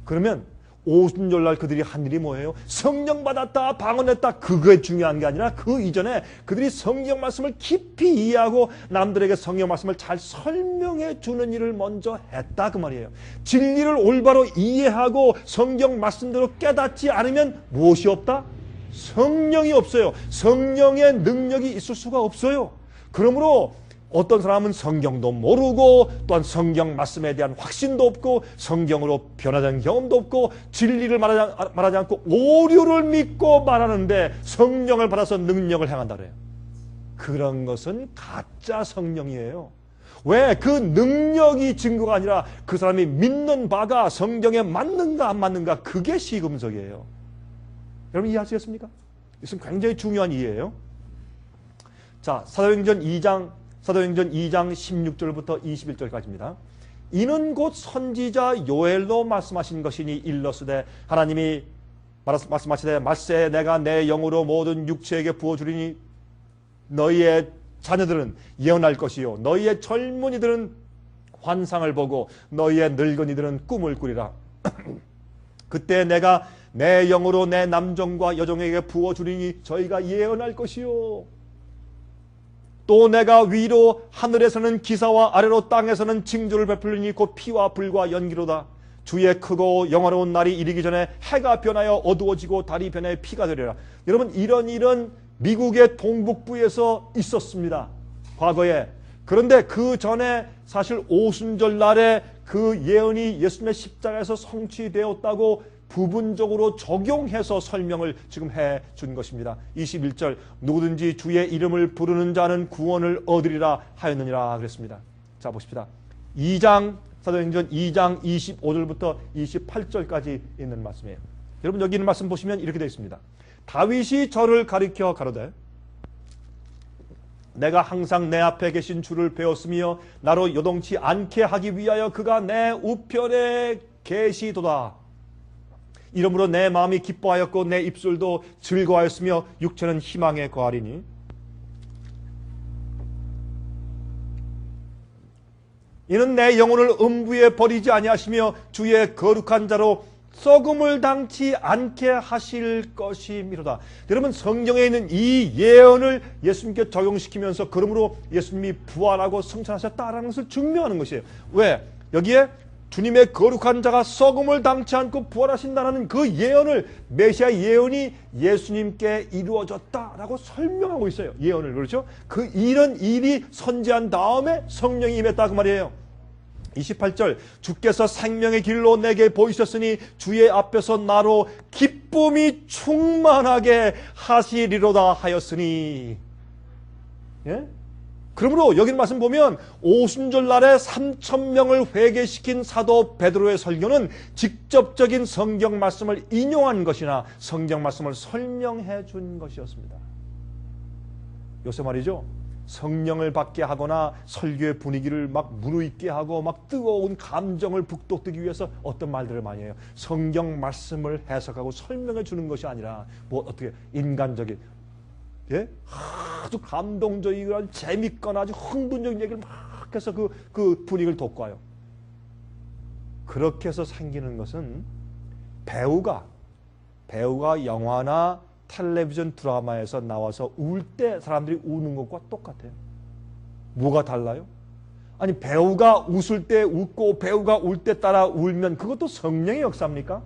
그러면 오순절날 그들이 한 일이 뭐예요? 성령 받았다, 방언했다. 그게 중요한 게 아니라 그 이전에 그들이 성경 말씀을 깊이 이해하고 남들에게 성경 말씀을 잘 설명해 주는 일을 먼저 했다 그 말이에요. 진리를 올바로 이해하고 성경 말씀대로 깨닫지 않으면 무엇이 없다? 성령이 없어요. 성령의 능력이 있을 수가 없어요. 그러므로 어떤 사람은 성경도 모르고 또한 성경 말씀에 대한 확신도 없고 성경으로 변화된 경험도 없고 진리를 말하지 않고 오류를 믿고 말하는데 성령을 받아서 능력을 행한다 그래요. 그런 것은 가짜 성령이에요. 왜? 그 능력이 증거가 아니라 그 사람이 믿는 바가 성경에 맞는가 안 맞는가, 그게 시금석이에요. 여러분 이해하시겠습니까? 이것은 굉장히 중요한 이해예요. 자, 사도행전 2장 16절부터 21절까지입니다. 이는 곧 선지자 요엘로 말씀하신 것이니 일러스되 하나님이 말씀하시되 말세 내가 내 영으로 모든 육체에게 부어주리니 너희의 자녀들은 예언할 것이요 너희의 젊은이들은 환상을 보고 너희의 늙은이들은 꿈을 꾸리라. 그때 내가 내 영으로 내 남종과 여종에게 부어주리니 저희가 예언할 것이요 또 내가 위로 하늘에서는 기사와 아래로 땅에서는 징조를 베풀리니 곧 피와 불과 연기로다. 주의 크고 영화로운 날이 이르기 전에 해가 변하여 어두워지고 달이 변해 피가 되리라. 여러분 이런 일은 미국의 동북부에서 있었습니다. 과거에. 그런데 그 전에 사실 오순절 날에 그 예언이 예수님의 십자가에서 성취되었다고 부분적으로 적용해서 설명을 지금 해 준 것입니다. 21절 누구든지 주의 이름을 부르는 자는 구원을 얻으리라 하였느니라 그랬습니다. 자 보십시다. 사도행전 2장 25절부터 28절까지 있는 말씀이에요. 여러분 여기 있는 말씀 보시면 이렇게 되어 있습니다. 다윗이 저를 가리켜 가로되 내가 항상 내 앞에 계신 주를 배웠으며 나로 요동치 않게 하기 위하여 그가 내 우편에 계시도다. 이러므로 내 마음이 기뻐하였고 내 입술도 즐거워하였으며 육체는 희망에 거하리니 이는 내 영혼을 음부에 버리지 아니하시며 주의 거룩한 자로 썩음을 당치 않게 하실 것이미로다. 여러분 성경에 있는 이 예언을 예수님께 적용시키면서 그러므로 예수님이 부활하고 승천하셨다라는 것을 증명하는 것이에요. 왜? 여기에 주님의 거룩한 자가 썩음을 당치 않고 부활하신다는 그 예언을, 메시아 예언이 예수님께 이루어졌다라고 설명하고 있어요. 예언을. 그렇죠? 그 이런 일이 선지한 다음에 성령이 임했다 그 말이에요. 28절 주께서 생명의 길로 내게 보이셨으니 주의 앞에서 나로 기쁨이 충만하게 하시리로다 하였으니. 예? 그러므로 여기 말씀 보면 오순절 날에 3,000명을 회개시킨 사도 베드로의 설교는 직접적인 성경 말씀을 인용한 것이나 성경 말씀을 설명해 준 것이었습니다. 요새 말이죠. 성령을 받게 하거나 설교의 분위기를 막 무르익게 하고 막 뜨거운 감정을 북돋우기 위해서 어떤 말들을 많이 해요. 성경 말씀을 해석하고 설명해 주는 것이 아니라 뭐 어떻게 인간적인, 예? 아주 감동적이고 재밌거나 아주 흥분적인 얘기를 막 해서 그 분위기를 돋궈요. 그렇게 해서 생기는 것은 배우가 영화나 텔레비전 드라마에서 나와서 울 때 사람들이 우는 것과 똑같아요. 뭐가 달라요? 아니 배우가 웃을 때 웃고 배우가 울 때 따라 울면 그것도 성령의 역사입니까?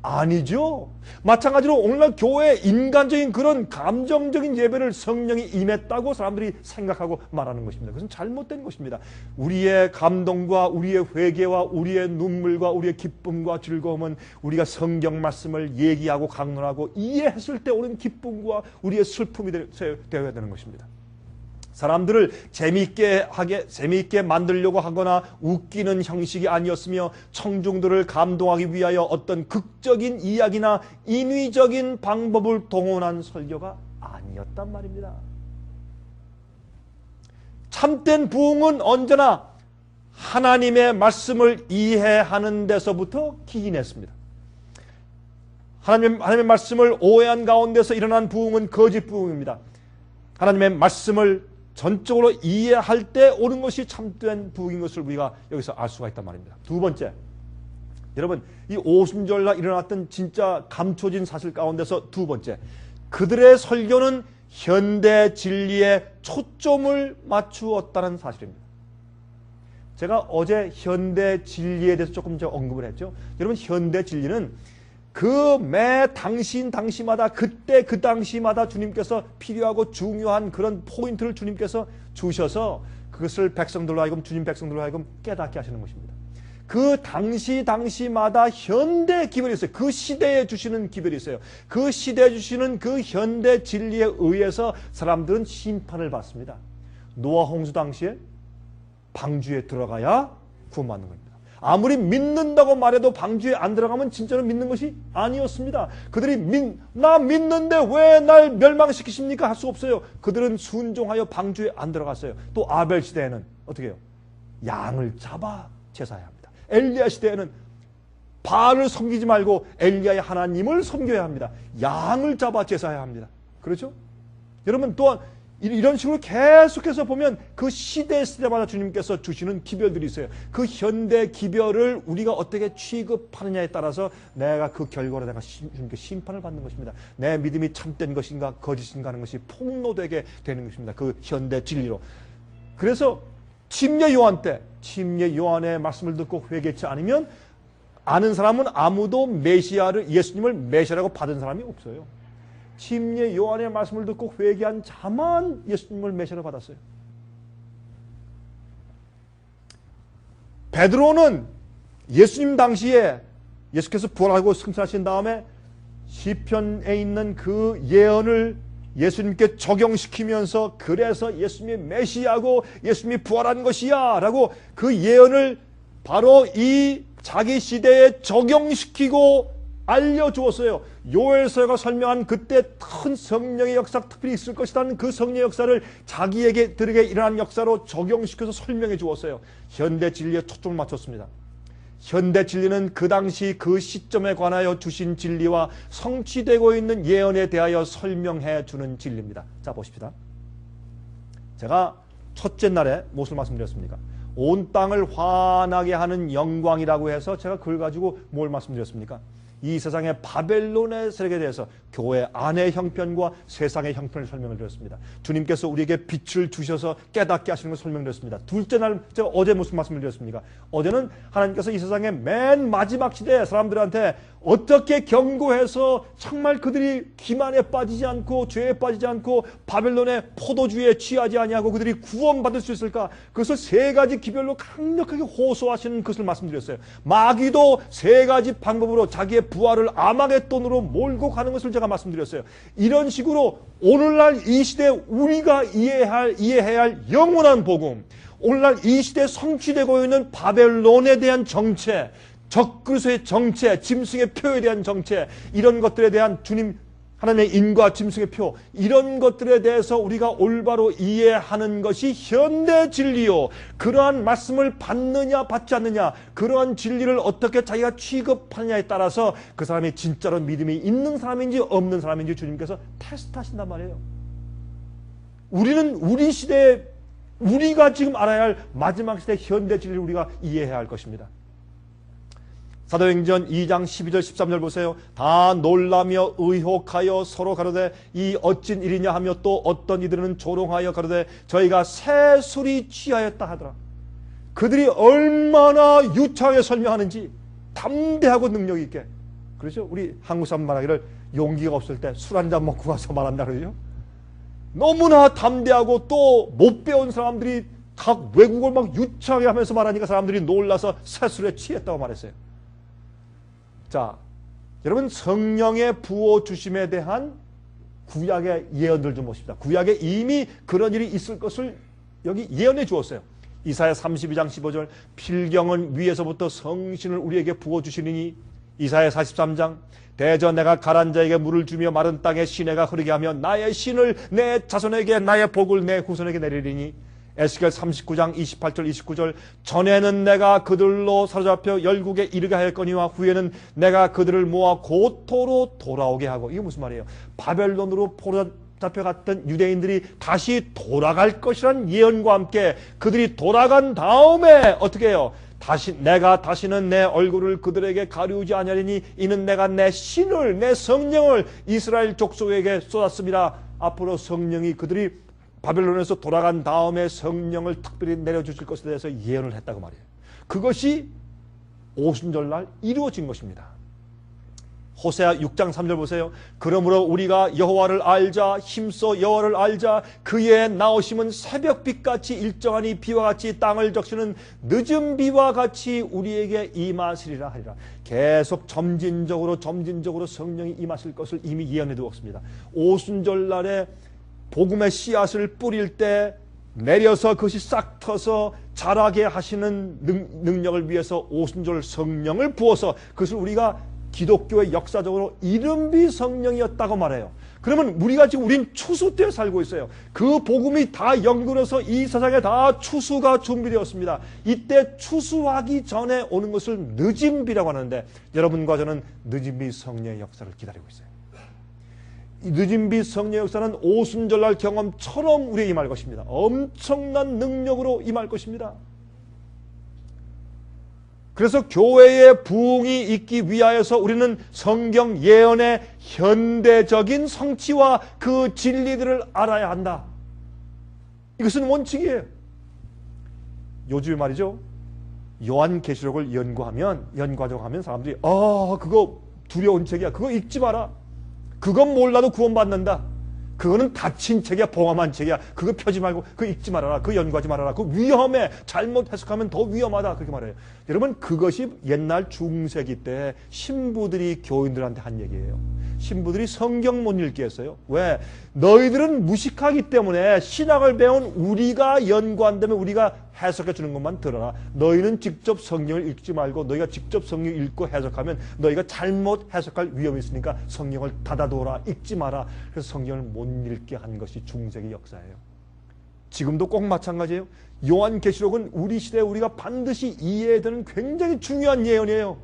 아니죠. 마찬가지로 오늘날 교회에 인간적인 그런 감정적인 예배를 성령이 임했다고 사람들이 생각하고 말하는 것입니다. 그것은 잘못된 것입니다. 우리의 감동과 우리의 회개와 우리의 눈물과 우리의 기쁨과 즐거움은 우리가 성경 말씀을 얘기하고 강론하고 이해했을 때 오는 기쁨과 우리의 슬픔이 되어야 되는 것입니다. 사람들을 재미있게 만들려고 하거나 웃기는 형식이 아니었으며 청중들을 감동하기 위하여 어떤 극적인 이야기나 인위적인 방법을 동원한 설교가 아니었단 말입니다. 참된 부흥은 언제나 하나님의 말씀을 이해하는 데서부터 기인했습니다. 하나님의 말씀을 오해한 가운데서 일어난 부흥은 거짓 부흥입니다. 하나님의 말씀을 전적으로 이해할 때 오는 것이 참된 부흥인 것을 우리가 여기서 알 수가 있단 말입니다. 두 번째, 여러분, 이 오순절날 일어났던 진짜 감춰진 사실 가운데서 두 번째, 그들의 설교는 현대 진리에 초점을 맞추었다는 사실입니다. 제가 어제 현대 진리에 대해서 조금 언급을 했죠. 여러분, 현대 진리는 그 매 당시마다 그때 그 당시마다 주님께서 필요하고 중요한 그런 포인트를 주님께서 주셔서 그것을 백성들로 하여금, 주님 백성들로 하여금 깨닫게 하시는 것입니다. 그 당시마다 현대 기별이 있어요. 그 시대에 주시는 기별이 있어요. 그 시대에 주시는 그 현대 진리에 의해서 사람들은 심판을 받습니다. 노아 홍수 당시에 방주에 들어가야 구원받는 겁니다. 아무리 믿는다고 말해도 방주에 안 들어가면 진짜로 믿는 것이 아니었습니다. 그들이 나 믿는데 왜 날 멸망시키십니까? 할 수 없어요. 그들은 순종하여 방주에 안 들어갔어요. 또 아벨 시대에는 어떻게 해요? 양을 잡아 제사해야 합니다. 엘리야 시대에는 바알을 섬기지 말고 엘리야의 하나님을 섬겨야 합니다. 양을 잡아 제사해야 합니다. 그렇죠? 여러분, 또한 이런 식으로 계속해서 보면 그 시대마다 주님께서 주시는 기별들이 있어요. 그 현대 기별을 우리가 어떻게 취급하느냐에 따라서 내가 그 결과로 내가 주님께 심판을 받는 것입니다. 내 믿음이 참된 것인가 거짓인가 하는 것이 폭로되게 되는 것입니다. 그 현대 진리로. 그래서 침례 요한 때 침례 요한의 말씀을 듣고 회개치 않으면 아는 사람은 아무도 예수님을 메시아라고 받은 사람이 없어요. 침례 요한의 말씀을 듣고 회개한 자만 예수님을 메시아로 받았어요. 베드로는 예수님 당시에 예수께서 부활하고 승천하신 다음에 시편에 있는 그 예언을 예수님께 적용시키면서 그래서 예수님이 메시아고 예수님이 부활한 것이야 라고 그 예언을 바로 이 자기 시대에 적용시키고 알려주었어요. 요엘서가 설명한 그때 큰 성령의 역사 특별히 있을 것이라는 그 성령의 역사를 자기에게 일어난 역사로 적용시켜서 설명해 주었어요. 현대 진리에 초점을 맞췄습니다. 현대 진리는 그 당시 그 시점에 관하여 주신 진리와 성취되고 있는 예언에 대하여 설명해 주는 진리입니다. 자, 보십시다. 제가 첫째 날에 무엇을 말씀드렸습니까? 온 땅을 환하게 하는 영광이라고 해서 제가 그걸 가지고 뭘 말씀드렸습니까? 이 세상의 바벨론의 세력에 대해서 교회 안의 형편과 세상의 형편을 설명을 드렸습니다. 주님께서 우리에게 빛을 주셔서 깨닫게 하시는 것을 설명드렸습니다. 둘째 날 제가 어제 무슨 말씀을 드렸습니까? 어제는 하나님께서 이 세상의 맨 마지막 시대에 사람들한테 어떻게 경고해서 정말 그들이 기만에 빠지지 않고 죄에 빠지지 않고 바벨론의 포도주에 취하지 아니하고 그들이 구원받을 수 있을까? 그것을 세 가지 기별로 강력하게 호소하시는 것을 말씀드렸어요. 마귀도 세 가지 방법으로 자기의 부활을 아마겟돈으로 몰고 가는 것을 제가 말씀드렸어요. 이런 식으로 오늘날 이 시대에 우리가 이해해야 할 영원한 복음, 오늘날 이 시대에 성취되고 있는 바벨론에 대한 정체, 적그리스도의 정체, 짐승의 표에 대한 정체, 이런 것들에 대한 주님 하나님의 인과 짐승의 표, 이런 것들에 대해서 우리가 올바로 이해하는 것이 현대 진리요. 그러한 말씀을 받느냐 받지 않느냐, 그러한 진리를 어떻게 자기가 취급하느냐에 따라서 그 사람이 진짜로 믿음이 있는 사람인지 없는 사람인지 주님께서 테스트하신단 말이에요. 우리는 우리 시대에 우리가 지금 알아야 할 마지막 시대 현대 진리를 우리가 이해해야 할 것입니다. 사도행전 2장 12절 13절 보세요. 다 놀라며 의혹하여 서로 가로되 이 어찐 일이냐 하며 또 어떤 이들은 조롱하여 가로되 저희가 새 술이 취하였다 하더라. 그들이 얼마나 유창하게 설명하는지 담대하고 능력 있게. 그렇죠? 우리 한국 사람 말하기를 용기가 없을 때 술 한 잔 먹고 가서 말한다 그러죠. 너무나 담대하고 또 못 배운 사람들이 각 외국어를 막 유창하게 하면서 말하니까 사람들이 놀라서 새 술에 취했다고 말했어요. 자, 여러분 성령의 부어 주심에 대한 구약의 예언들 좀 보십시다. 구약에 이미 그런 일이 있을 것을 여기 예언해 주었어요. 이사야 32장 15절 필경은 위에서부터 성신을 우리에게 부어 주시리니 이사야 43장 대저 내가 가란 자에게 물을 주며 마른 땅에 시내가 흐르게 하며 나의 신을 내 자손에게 나의 복을 내 후손에게 내리리니 에스겔 39장 28절 29절 전에는 내가 그들로 사로잡혀 열국에 이르게 하였거니와 후에는 내가 그들을 모아 고토로 돌아오게 하고. 이게 무슨 말이에요? 바벨론으로 잡혀갔던 유대인들이 다시 돌아갈 것이란 예언과 함께 그들이 돌아간 다음에 어떻게 해요? 내가 다시는 내 얼굴을 그들에게 가리우지 아니하리니 이는 내가 내 신을 내 성령을 이스라엘 족속에게 쏟았습니다. 앞으로 성령이 그들이 바벨론에서 돌아간 다음에 성령을 특별히 내려주실 것에 대해서 예언을 했다고 말이에요. 그것이 오순절날 이루어진 것입니다. 호세아 6장 3절 보세요. 그러므로 우리가 여호와를 알자 힘써 여호와를 알자 그의 나오심은 새벽빛같이 일정하니 비와 같이 땅을 적시는 늦은 비와 같이 우리에게 임하시리라 하리라. 계속 점진적으로 성령이 임하실 것을 이미 예언해 두었습니다. 오순절날에 복음의 씨앗을 뿌릴 때 내려서 그것이 싹 터서 자라게 하시는 능력을 위해서 오순절 성령을 부어서 그것을 우리가 기독교의 역사적으로 이른비 성령이었다고 말해요. 그러면 우리가 지금 우린 추수 때에 살고 있어요. 그 복음이 다 연근해서 이 세상에 다 추수가 준비되었습니다. 이때 추수하기 전에 오는 것을 늦은 비라고 하는데 여러분과 저는 늦은 비 성령의 역사를 기다리고 있어요. 이 늦은 비 성령의 역사는 오순절날 경험처럼 우리에게 임할 것입니다. 엄청난 능력으로 임할 것입니다. 그래서 교회의 부흥이 있기 위하여서 우리는 성경 예언의 현대적인 성취와 그 진리들을 알아야 한다. 이것은 원칙이에요. 요즘에 말이죠. 요한계시록을 연구하자고 하면 사람들이 그거 두려운 책이야. 그거 읽지 마라. 그건 몰라도 구원받는다. 그거는 닫힌 책이야. 봉함한 책이야. 그거 펴지 말고 그거 읽지 말아라. 그거 연구하지 말아라. 그거 위험해. 잘못 해석하면 더 위험하다. 그렇게 말해요. 여러분 그것이 옛날 중세기 때 신부들이 교인들한테 한 얘기예요. 신부들이 성경 못 읽게 했어요. 왜? 너희들은 무식하기 때문에 신학을 배운 우리가 연구한다면 우리가 해석해 주는 것만 들어라. 너희는 직접 성경을 읽지 말고 너희가 직접 성경 읽고 해석하면 너희가 잘못 해석할 위험이 있으니까 성경을 닫아두어라. 읽지 마라. 그래서 성경을 못 읽게 한 것이 중세기 역사예요. 지금도 꼭 마찬가지예요. 요한계시록은 우리 시대에 우리가 반드시 이해해야 되는 굉장히 중요한 예언이에요.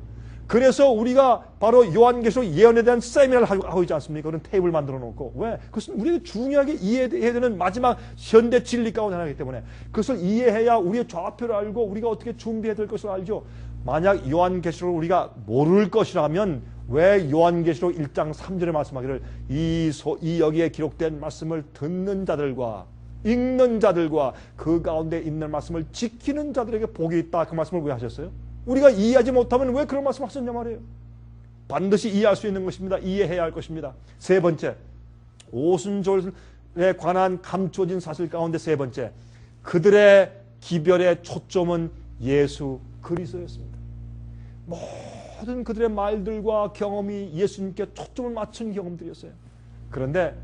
그래서 우리가 바로 요한계시록 예언에 대한 세미나를 하고 있지 않습니까? 그런 테이블 만들어 놓고. 왜? 그것은 우리가 중요하게 이해해야 되는 마지막 현대 진리 가운데 하나이기 때문에 그것을 이해해야 우리의 좌표를 알고 우리가 어떻게 준비해야 될 것을 알죠. 만약 요한계시록을 우리가 모를 것이라면 왜 요한계시록 1장 3절에 말씀하기를 이 여기에 기록된 말씀을 듣는 자들과 읽는 자들과 그 가운데 있는 말씀을 지키는 자들에게 복이 있다. 그 말씀을 왜 하셨어요? 우리가 이해하지 못하면 왜 그런 말씀 하셨냐 말이에요. 반드시 이해할 수 있는 것입니다. 이해해야 할 것입니다. 세 번째, 오순절에 관한 감춰진 사실 가운데 세 번째, 그들의 기별의 초점은 예수 그리스도였습니다. 모든 그들의 말들과 경험이 예수님께 초점을 맞춘 경험들이었어요. 그런데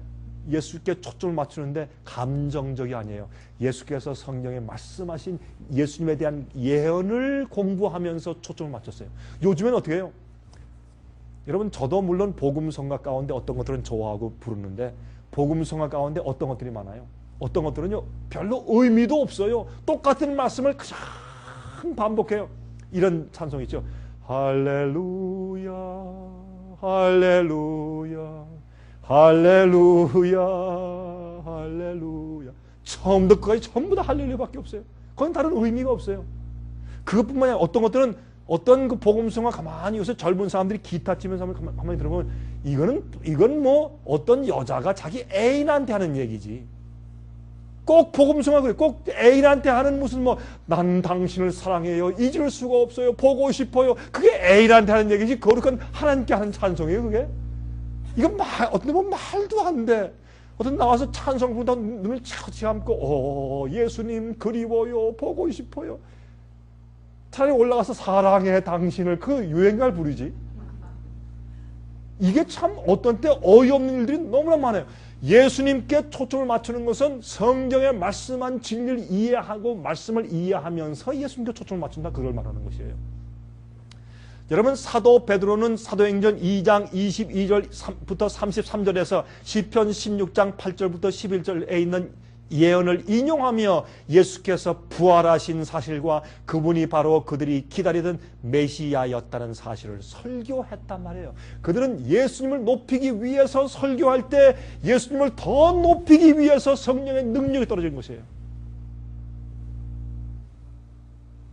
예수께 초점을 맞추는데 감정적이 아니에요. 예수께서 성경에 말씀하신 예수님에 대한 예언을 공부하면서 초점을 맞췄어요. 요즘엔 어떻게 해요? 여러분 저도 물론 복음성가 가운데 어떤 것들은 좋아하고 부르는데 복음성가 가운데 어떤 것들이 많아요. 어떤 것들은요 별로 의미도 없어요. 똑같은 말씀을 그냥 반복해요. 이런 찬송 있죠. 할렐루야 할렐루야 할렐루야 할렐루야. 처음부터 끝까지 전부 다 할렐루야밖에 없어요. 그건 다른 의미가 없어요. 그것뿐만 아니라 어떤 것들은 어떤 그 복음성과 가만히 요새 젊은 사람들이 기타 치면서 가만히 들어보면 이건 뭐 어떤 여자가 자기 애인한테 하는 얘기지. 꼭 복음성화 그래. 꼭 애인한테 하는 무슨 뭐 난 당신을 사랑해요. 잊을 수가 없어요. 보고 싶어요. 그게 애인한테 하는 얘기지. 거룩한 하나님께 하는 찬송이에요. 그게. 이건 어떤 보면 말도 안 돼. 어떤 나와서 찬송 부르다 눈을 차고 감고 예수님 그리워요. 보고 싶어요. 차라리 올라가서 사랑해 당신을 그 유행가를 부르지. 이게 참 어떤 때 어이없는 일들이 너무나 많아요. 예수님께 초점을 맞추는 것은 성경에 말씀한 진리를 이해하고 말씀을 이해하면서 예수님께 초점을 맞춘다. 그걸 말하는 것이에요. 여러분 사도 베드로는 사도행전 2장 22절부터 33절에서 시편 16장 8절부터 11절에 있는 예언을 인용하며 예수께서 부활하신 사실과 그분이 바로 그들이 기다리던 메시아였다는 사실을 설교했단 말이에요. 그들은 예수님을 높이기 위해서 설교할 때 예수님을 더 높이기 위해서 성령의 능력이 떨어진 것이에요.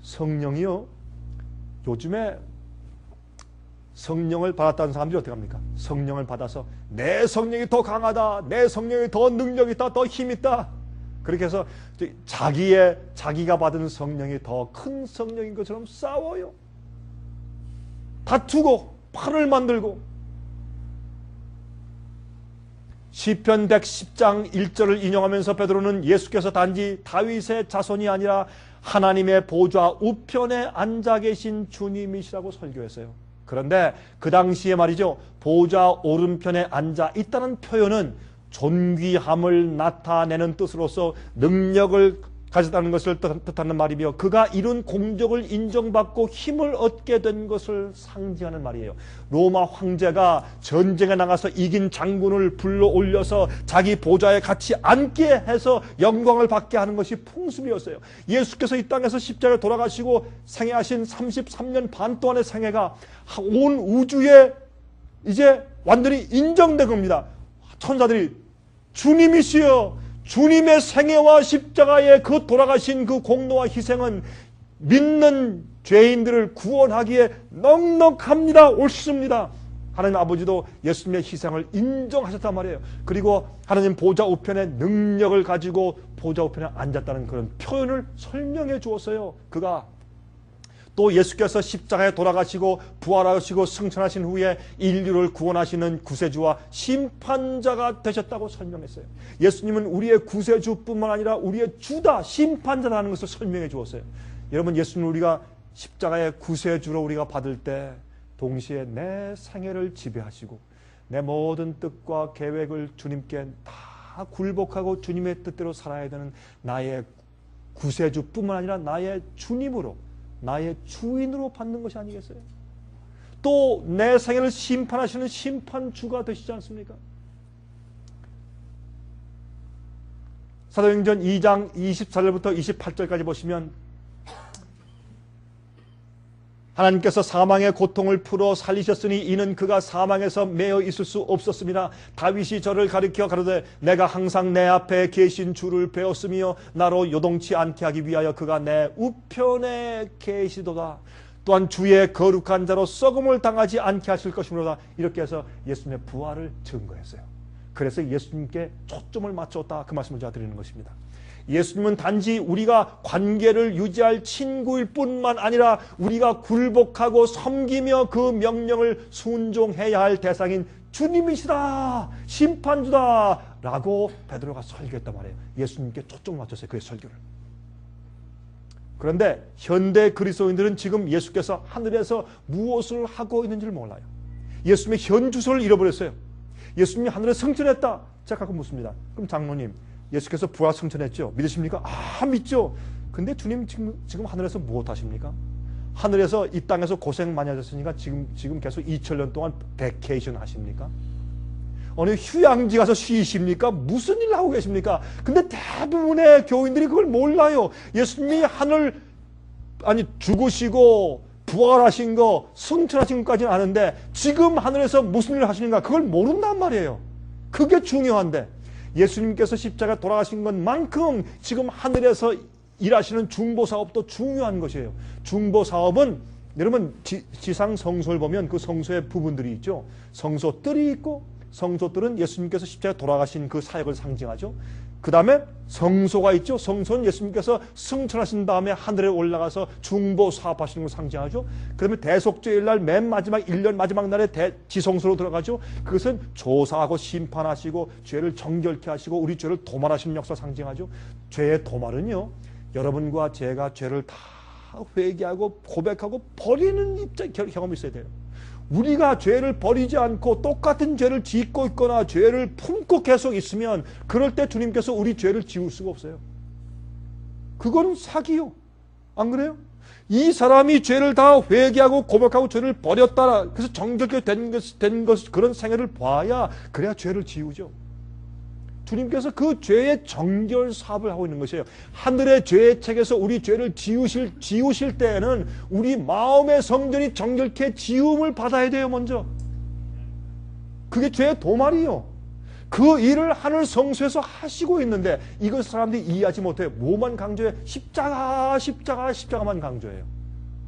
성령이요 요즘에 성령을 받았다는 사람들이 어떻게 합니까? 성령을 받아서 내 성령이 더 강하다, 내 성령이 더 능력 있다, 더 힘 있다. 그렇게 해서 자기가 받은 성령이 더 큰 성령인 것처럼 싸워요. 다투고 판을 만들고. 시편 110장 1절을 인용하면서 베드로는 예수께서 단지 다윗의 자손이 아니라 하나님의 보좌 우편에 앉아 계신 주님이시라고 설교했어요. 그런데 그 당시에 말이죠, 보좌 오른편에 앉아 있다는 표현은 존귀함을 나타내는 뜻으로서 능력을 가졌다는 것을 뜻하는 말이며, 그가 이룬 공적을 인정받고 힘을 얻게 된 것을 상징하는 말이에요. 로마 황제가 전쟁에 나가서 이긴 장군을 불러 올려서 자기 보좌에 같이 앉게 해서 영광을 받게 하는 것이 풍습이었어요. 예수께서 이 땅에서 십자가에 돌아가시고 생애하신 33년 반 동안의 생애가 온 우주에 이제 완전히 인정된 겁니다. 천사들이 주님이시여, 주님의 생애와 십자가의 그 돌아가신 그 공로와 희생은 믿는 죄인들을 구원하기에 넉넉합니다. 옳습니다. 하나님 아버지도 예수님의 희생을 인정하셨단 말이에요. 그리고 하나님 보좌 우편에 능력을 가지고 보좌 우편에 앉았다는 그런 표현을 설명해 주었어요. 그가 또 예수께서 십자가에 돌아가시고 부활하시고 승천하신 후에 인류를 구원하시는 구세주와 심판자가 되셨다고 설명했어요. 예수님은 우리의 구세주뿐만 아니라 우리의 주다, 심판자라는 것을 설명해 주었어요. 여러분, 예수님 우리가 십자가의 구세주로 우리가 받을 때 동시에 내 생애를 지배하시고 내 모든 뜻과 계획을 주님께 다 굴복하고 주님의 뜻대로 살아야 되는 나의 구세주뿐만 아니라 나의 주님으로, 나의 주인으로 받는 것이 아니겠어요? 또 내 생애를 심판하시는 심판주가 되시지 않습니까? 사도행전 2장 24절부터 28절까지 보시면 하나님께서 사망의 고통을 풀어 살리셨으니 이는 그가 사망에서 매여 있을 수 없었습니다. 다윗이 저를 가리켜 가로되 내가 항상 내 앞에 계신 주를 배웠으며 나로 요동치 않게 하기 위하여 그가 내 우편에 계시도다. 또한 주의 거룩한 자로 썩음을 당하지 않게 하실 것이므로다. 이렇게 해서 예수님의 부활을 증거했어요. 그래서 예수님께 초점을 맞췄다, 그 말씀을 제가 드리는 것입니다. 예수님은 단지 우리가 관계를 유지할 친구일 뿐만 아니라 우리가 굴복하고 섬기며 그 명령을 순종해야 할 대상인 주님이시다, 심판주다 라고 베드로가 설교했단 말이에요. 예수님께 초점을 맞췄어요, 그의 설교를. 그런데 현대 그리스도인들은 지금 예수께서 하늘에서 무엇을 하고 있는지를 몰라요. 예수님의 현 주소를 잃어버렸어요. 예수님이 하늘에 승천했다. 제가 가끔 묻습니다. 그럼 장로님, 예수께서 부활 승천했죠? 믿으십니까? 아, 믿죠. 근데 주님 지금 하늘에서 무엇 하십니까? 하늘에서 이 땅에서 고생 많이 하셨으니까 지금 계속 2000년 동안 베케이션 하십니까? 어느 휴양지 가서 쉬십니까? 무슨 일 하고 계십니까? 근데 대부분의 교인들이 그걸 몰라요. 예수님이 죽으시고 부활하신 거, 승천하신 것까지는 아는데 지금 하늘에서 무슨 일을 하시는가 그걸 모른단 말이에요. 그게 중요한데 예수님께서 십자가에 돌아가신 것만큼 지금 하늘에서 일하시는 중보사업도 중요한 것이에요. 중보사업은 여러분 지상 성소를 보면 그 성소의 부분들이 있죠. 성소뜰이 있고, 성소뜰은 예수님께서 십자가에 돌아가신 그 사역을 상징하죠. 그 다음에 성소가 있죠. 성소는 예수님께서 승천하신 다음에 하늘에 올라가서 중보 사업하시는 걸 상징하죠. 그 다음에 대속죄일 날 맨 마지막 1년 마지막 날에 지성소로 들어가죠. 그것은 조사하고 심판하시고 죄를 정결케 하시고 우리 죄를 도말하시는 역사 상징하죠. 죄의 도말은요, 여러분과 제가 죄를 다 회개하고 고백하고 버리는 경험이 있어야 돼요. 우리가 죄를 버리지 않고 똑같은 죄를 짓고 있거나 죄를 품고 계속 있으면 그럴 때 주님께서 우리 죄를 지울 수가 없어요. 그건 사기요. 안 그래요? 이 사람이 죄를 다 회개하고 고백하고 죄를 버렸다. 그래서 정결케 된 것, 그런 생애를 봐야 그래야 죄를 지우죠. 주님께서 그 죄의 정결 사업을 하고 있는 것이에요. 하늘의 죄의 책에서 우리 죄를 지우실 때에는 우리 마음의 성전이 정결케 지움을 받아야 돼요, 먼저. 그게 죄의 도말이요. 그 일을 하늘 성소에서 하시고 있는데 이걸 사람들이 이해하지 못해요. 뭐만 강조해? 십자가만 강조해요.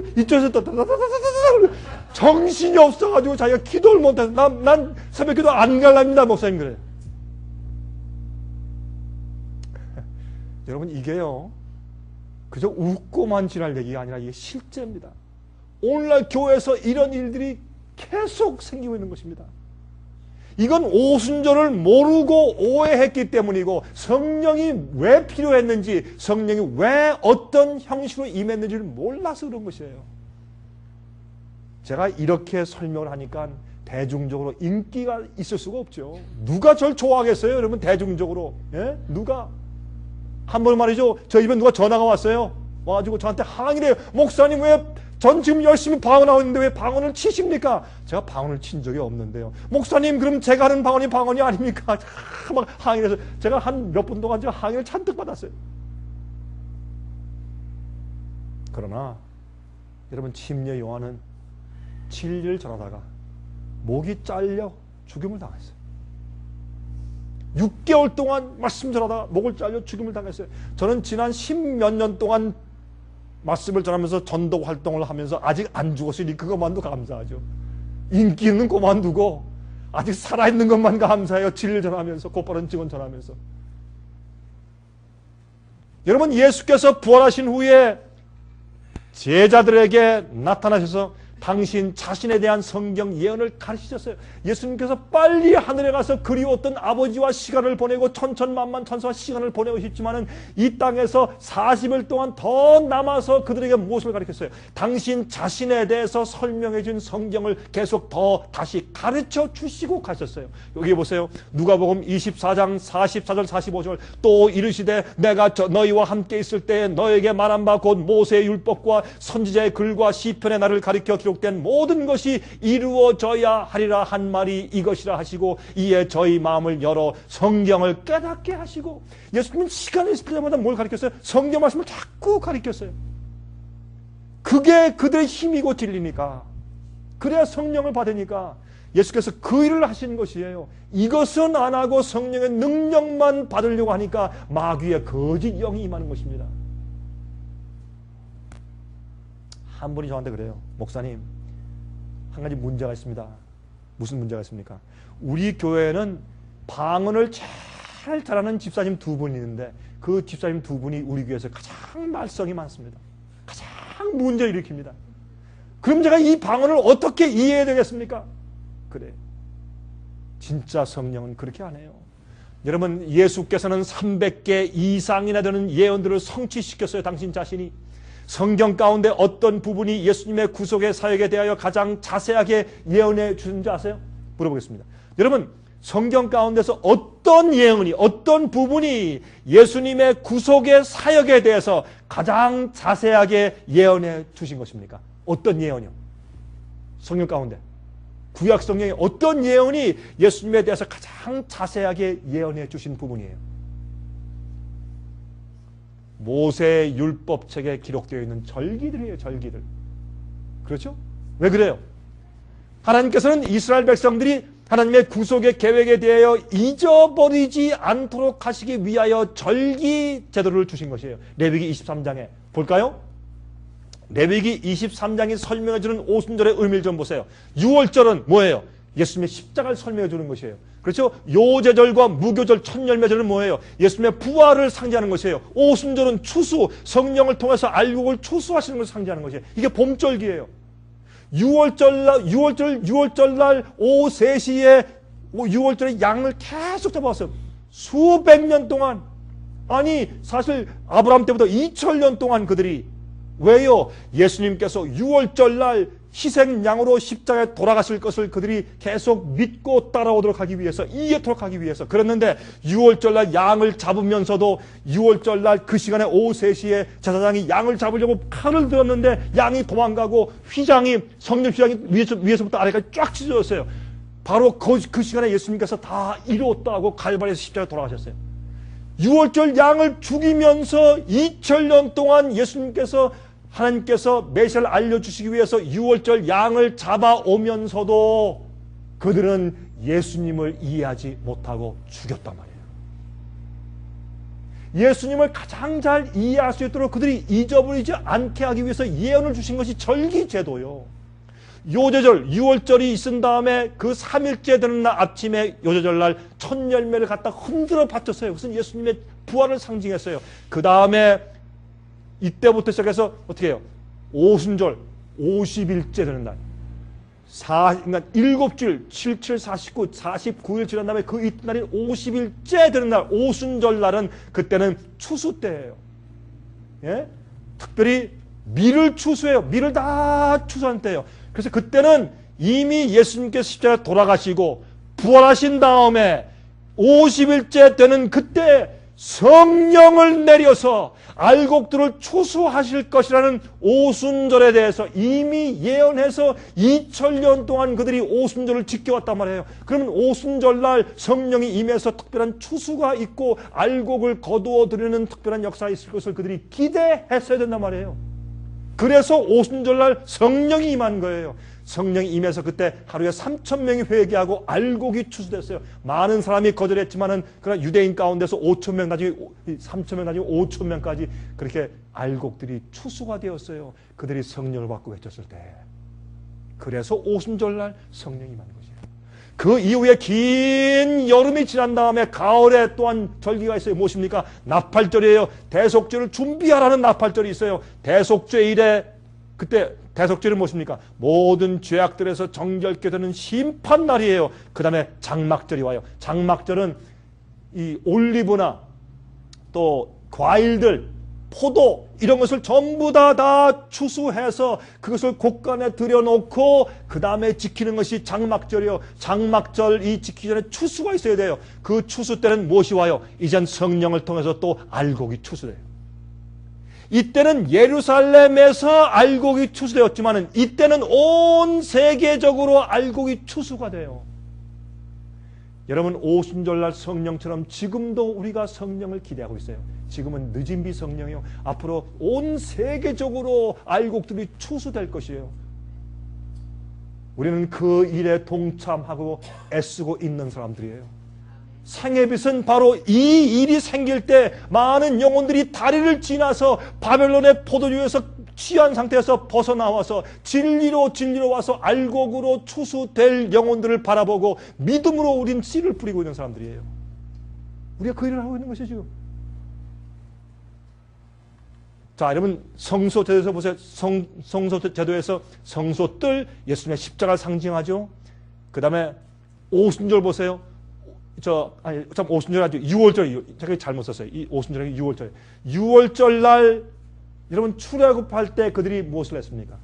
가지고 이쪽에서 정신이 없어가지고 자기가 기도를 못해서 난 새벽기도 안 갈랍니다. 목사님 그래. 여러분 이게요 그저 웃고만 지날 얘기가 아니라 이게 실제입니다. 오늘날 교회에서 이런 일들이 계속 생기고 있는 것입니다. 이건 오순절을 모르고 오해했기 때문이고 성령이 왜 필요했는지 성령이 왜 어떤 형식으로 임했는지를 몰라서 그런 것이에요. 제가 이렇게 설명을 하니까 대중적으로 인기가 있을 수가 없죠. 누가 절 좋아하겠어요? 여러분 대중적으로. 예? 누가? 한 번 말이죠. 저 집에 누가 전화가 왔어요. 와가지고 저한테 항의를 해요. 목사님 왜 전 지금 열심히 방언하고 있는데 왜 방언을 치십니까? 제가 방언을 친 적이 없는데요. 목사님 그럼 제가 하는 방언이 아닙니까? 막 항의를 해서 제가 한 몇 분 동안 제가 항의를 잔뜩 받았어요. 그러나 여러분 침례 요한은 진리를 전하다가 목이 잘려 죽임을 당했어요. 6개월 동안 말씀 전하다가 목을 잘려 죽임을 당했어요. 저는 지난 10몇 년 동안 말씀을 전하면서 전도 활동을 하면서 아직 안 죽었으니 그것만도 감사하죠. 인기 있는 것만두고 아직 살아있는 것만 감사해요. 진리를 전하면서 곧바른 증언 전하면서. 여러분 예수께서 부활하신 후에 제자들에게 나타나셔서 당신 자신에 대한 성경 예언을 가르치셨어요. 예수님께서 빨리 하늘에 가서 그리웠던 아버지와 시간을 보내고 천천만만 천사와 시간을 보내고 싶지만은 이 땅에서 40일 동안 더 남아서 그들에게 무엇을 가르쳤어요? 당신 자신에 대해서 설명해 준 성경을 계속 더 다시 가르쳐 주시고 가셨어요. 여기 보세요. 누가복음 24장 44절 45절 또 이르시되 내가 너희와 함께 있을 때에 너에게 말한 바 곧 모세의 율법과 선지자의 글과 시편의 나를 가리켜 기록된 모든 것이 이루어져야 하리라 한 말이 이것이라 하시고 이에 저희 마음을 열어 성경을 깨닫게 하시고 예수님은 시간이 있을 때마다 뭘 가르쳤어요? 성경 말씀을 자꾸 가르쳤어요. 그게 그들의 힘이고 진리니까 그래야 성령을 받으니까 예수께서 그 일을 하신 것이에요. 이것은 안 하고 성령의 능력만 받으려고 하니까 마귀의 거짓 영이 임하는 것입니다. 한 분이 저한테 그래요. 목사님, 한 가지 문제가 있습니다. 무슨 문제가 있습니까? 우리 교회는 방언을 잘 제일 잘하는 집사님 두 분이 있는데 그 집사님 두 분이 우리 교회에서 가장 말썽이 많습니다. 가장 문제를 일으킵니다. 그럼 제가 이 방언을 어떻게 이해해야 되겠습니까? 그래. 진짜 성령은 그렇게 안 해요. 여러분, 예수께서는 300개 이상이나 되는 예언들을 성취시켰어요. 당신 자신이. 성경 가운데 어떤 부분이 예수님의 구속의 사역에 대하여 가장 자세하게 예언해 주는지 아세요? 물어보겠습니다. 여러분, 성경 가운데서 어떤 예언이, 어떤 부분이 예수님의 구속의 사역에 대해서 가장 자세하게 예언해 주신 것입니까? 어떤 예언이요? 성경 가운데. 구약 성경에 어떤 예언이 예수님에 대해서 가장 자세하게 예언해 주신 부분이에요? 모세 율법책에 기록되어 있는 절기들이에요. 절기들. 그렇죠? 왜 그래요? 하나님께서는 이스라엘 백성들이 하나님의 구속의 계획에 대하여 잊어버리지 않도록 하시기 위하여 절기 제도를 주신 것이에요. 레위기 23장에 볼까요? 레위기 23장이 설명해 주는 오순절의 의미를 좀 보세요. 6월절은 뭐예요? 예수님의 십자가를 설명해 주는 것이에요. 그렇죠? 요제절과 무교절, 천열매절은 뭐예요? 예수님의 부활을 상징하는 것이에요. 오순절은 추수, 성령을 통해서 알곡을 추수하시는 것을 상징하는 것이에요. 이게 봄절기예요. 6월절 오후 3시에 6월절에 양을 계속 잡아왔어요. 수백 년 동안. 아니, 사실 아브라함 때부터 2000년 동안 그들이. 왜요? 예수님께서 6월절 날 희생양으로 십자가에 돌아가실 것을 그들이 계속 믿고 따라오도록 하기 위해서, 이해토록 하기 위해서. 그랬는데 6월절 날 양을 잡으면서도 6월절 날 그 시간에 오후 3시에 제사장이 양을 잡으려고 칼을 들었는데 양이 도망가고 휘장이, 성령 휘장이 위에서부터 아래까지 쫙 찢어졌어요. 바로 그 시간에 예수님께서 다 이루었다고 갈바리에서 십자가에 돌아가셨어요. 6월절 양을 죽이면서 2000년 동안 하나님께서 메시아를 알려주시기 위해서 6월절 양을 잡아오면서도 그들은 예수님을 이해하지 못하고 죽였단 말이에요. 예수님을 가장 잘 이해할 수 있도록 그들이 잊어버리지 않게 하기 위해서 예언을 주신 것이 절기제도요. 요제절, 6월절이 있은 다음에 그 3일째 되는 날 아침에 요제절날 천열매를 갖다 흔들어 바쳤어요. 그것은 예수님의 부활을 상징했어요. 그 다음에 이때부터 시작해서 어떻게 해요? 오순절, 50일째 되는 날. 그러니까 7주일, 77, 49, 49일 지난 다음에 그 이튿날인 50일째 되는 날, 오순절 날은 그때는 추수 때예요. 예? 특별히 밀을 추수해요. 밀을 다 추수한 때예요. 그래서 그때는 이미 예수님께서 십자가에 돌아가시고 부활하신 다음에 50일째 되는 그때 성령을 내려서 알곡들을 추수하실 것이라는 오순절에 대해서 이미 예언해서 2000년 동안 그들이 오순절을 지켜왔단 말이에요. 그러면 오순절날 성령이 임해서 특별한 추수가 있고 알곡을 거두어 드리는 특별한 역사가 있을 것을 그들이 기대했어야 된단 말이에요. 그래서 오순절날 성령이 임한 거예요. 성령이 임해서 그때 하루에 3000명이 회개하고 알곡이 추수됐어요. 많은 사람이 거절했지만은 그러나 유대인 가운데서 5000명 나중에 3000명 나중에 5000명까지 그렇게 알곡들이 추수가 되었어요. 그들이 성령을 받고 외쳤을 때. 그래서 오순절날 성령이 임한 것이에요. 그 이후에 긴 여름이 지난 다음에 가을에 또한 절기가 있어요. 무엇입니까? 나팔절이에요. 대속죄를 준비하라는 나팔절이 있어요. 대속죄일에 그때 대속죄는 무엇입니까? 모든 죄악들에서 정결케 되는 심판날이에요. 그 다음에 장막절이 와요. 장막절은 이 올리브나 또 과일들, 포도 이런 것을 전부 다 추수해서 그것을 곳간에 들여놓고 그 다음에 지키는 것이 장막절이요. 장막절 이 지키기 전에 추수가 있어야 돼요. 그 추수 때는 무엇이 와요? 이젠 성령을 통해서 또 알곡이 추수돼요. 이때는 예루살렘에서 알곡이 추수되었지만 이때는 온 세계적으로 알곡이 추수가 돼요. 여러분, 오순절날 성령처럼 지금도 우리가 성령을 기대하고 있어요. 지금은 늦은 비 성령이요. 앞으로 온 세계적으로 알곡들이 추수될 것이에요. 우리는 그 일에 동참하고 애쓰고 있는 사람들이에요. 생애빛은 바로 이 일이 생길 때 많은 영혼들이 다리를 지나서 바벨론의 포도주에서 취한 상태에서 벗어나와서 진리로 와서 알곡으로 추수될 영혼들을 바라보고 믿음으로 우린 씨를 뿌리고 있는 사람들이에요. 우리가 그 일을 하고 있는 것이죠, 지금. 자, 여러분, 성소제도에서 보세요. 성소제도에서 성소뜰, 예수님의 십자가를 상징하죠. 그 다음에 오순절 보세요. 오순절 아주 6월절, 제가 잘못 썼어요. 이 오순절이 6월절. 6월절 날, 여러분, 출애굽할 때 그들이 무엇을 했습니까?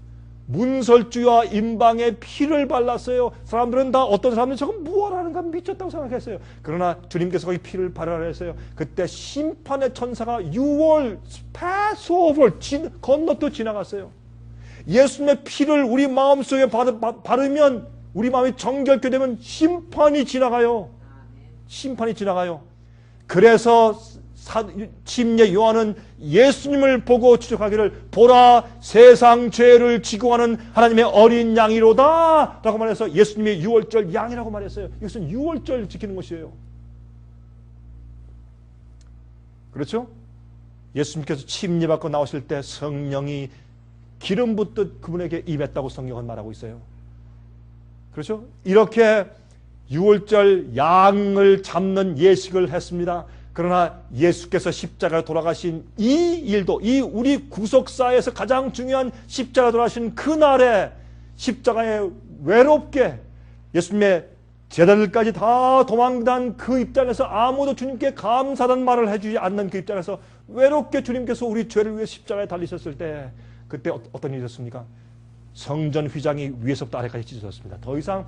문설주와 임방에 피를 발랐어요. 사람들은 다, 어떤 사람들은 저건 무엇하는가 미쳤다고 생각했어요. 그러나 주님께서 거기 피를 발라냈어요. 그때 심판의 천사가 6월 패스오버를 건너또 지나갔어요. 예수님의 피를 우리 마음속에 바르면, 우리 마음이 정결케 되면 심판이 지나가요. 심판이 지나가요. 그래서 침례 요한은 예수님을 보고 추적하기를, 보라 세상 죄를 지고 가는 하나님의 어린 양이로다 라고 말해서 예수님이 6월절 양이라고 말했어요. 이것은 6월절 지키는 것이에요. 그렇죠? 예수님께서 침례받고 나오실 때 성령이 기름 붓듯 그분에게 임했다고 성경은 말하고 있어요. 그렇죠? 이렇게 6월절 양을 잡는 예식을 했습니다. 그러나 예수께서 십자가에 돌아가신 이 일도, 이 우리 구속사에서 가장 중요한 십자가 돌아가신 그날에 십자가에 외롭게 예수님의 제자들까지 다 도망간 그 입장에서 아무도 주님께 감사하다는 말을 해주지 않는 그 입장에서 외롭게 주님께서 우리 죄를 위해 십자가에 달리셨을 때, 그때 어떤 일이 있었습니까? 성전 휘장이 위에서부터 아래까지 찢어졌습니다. 더 이상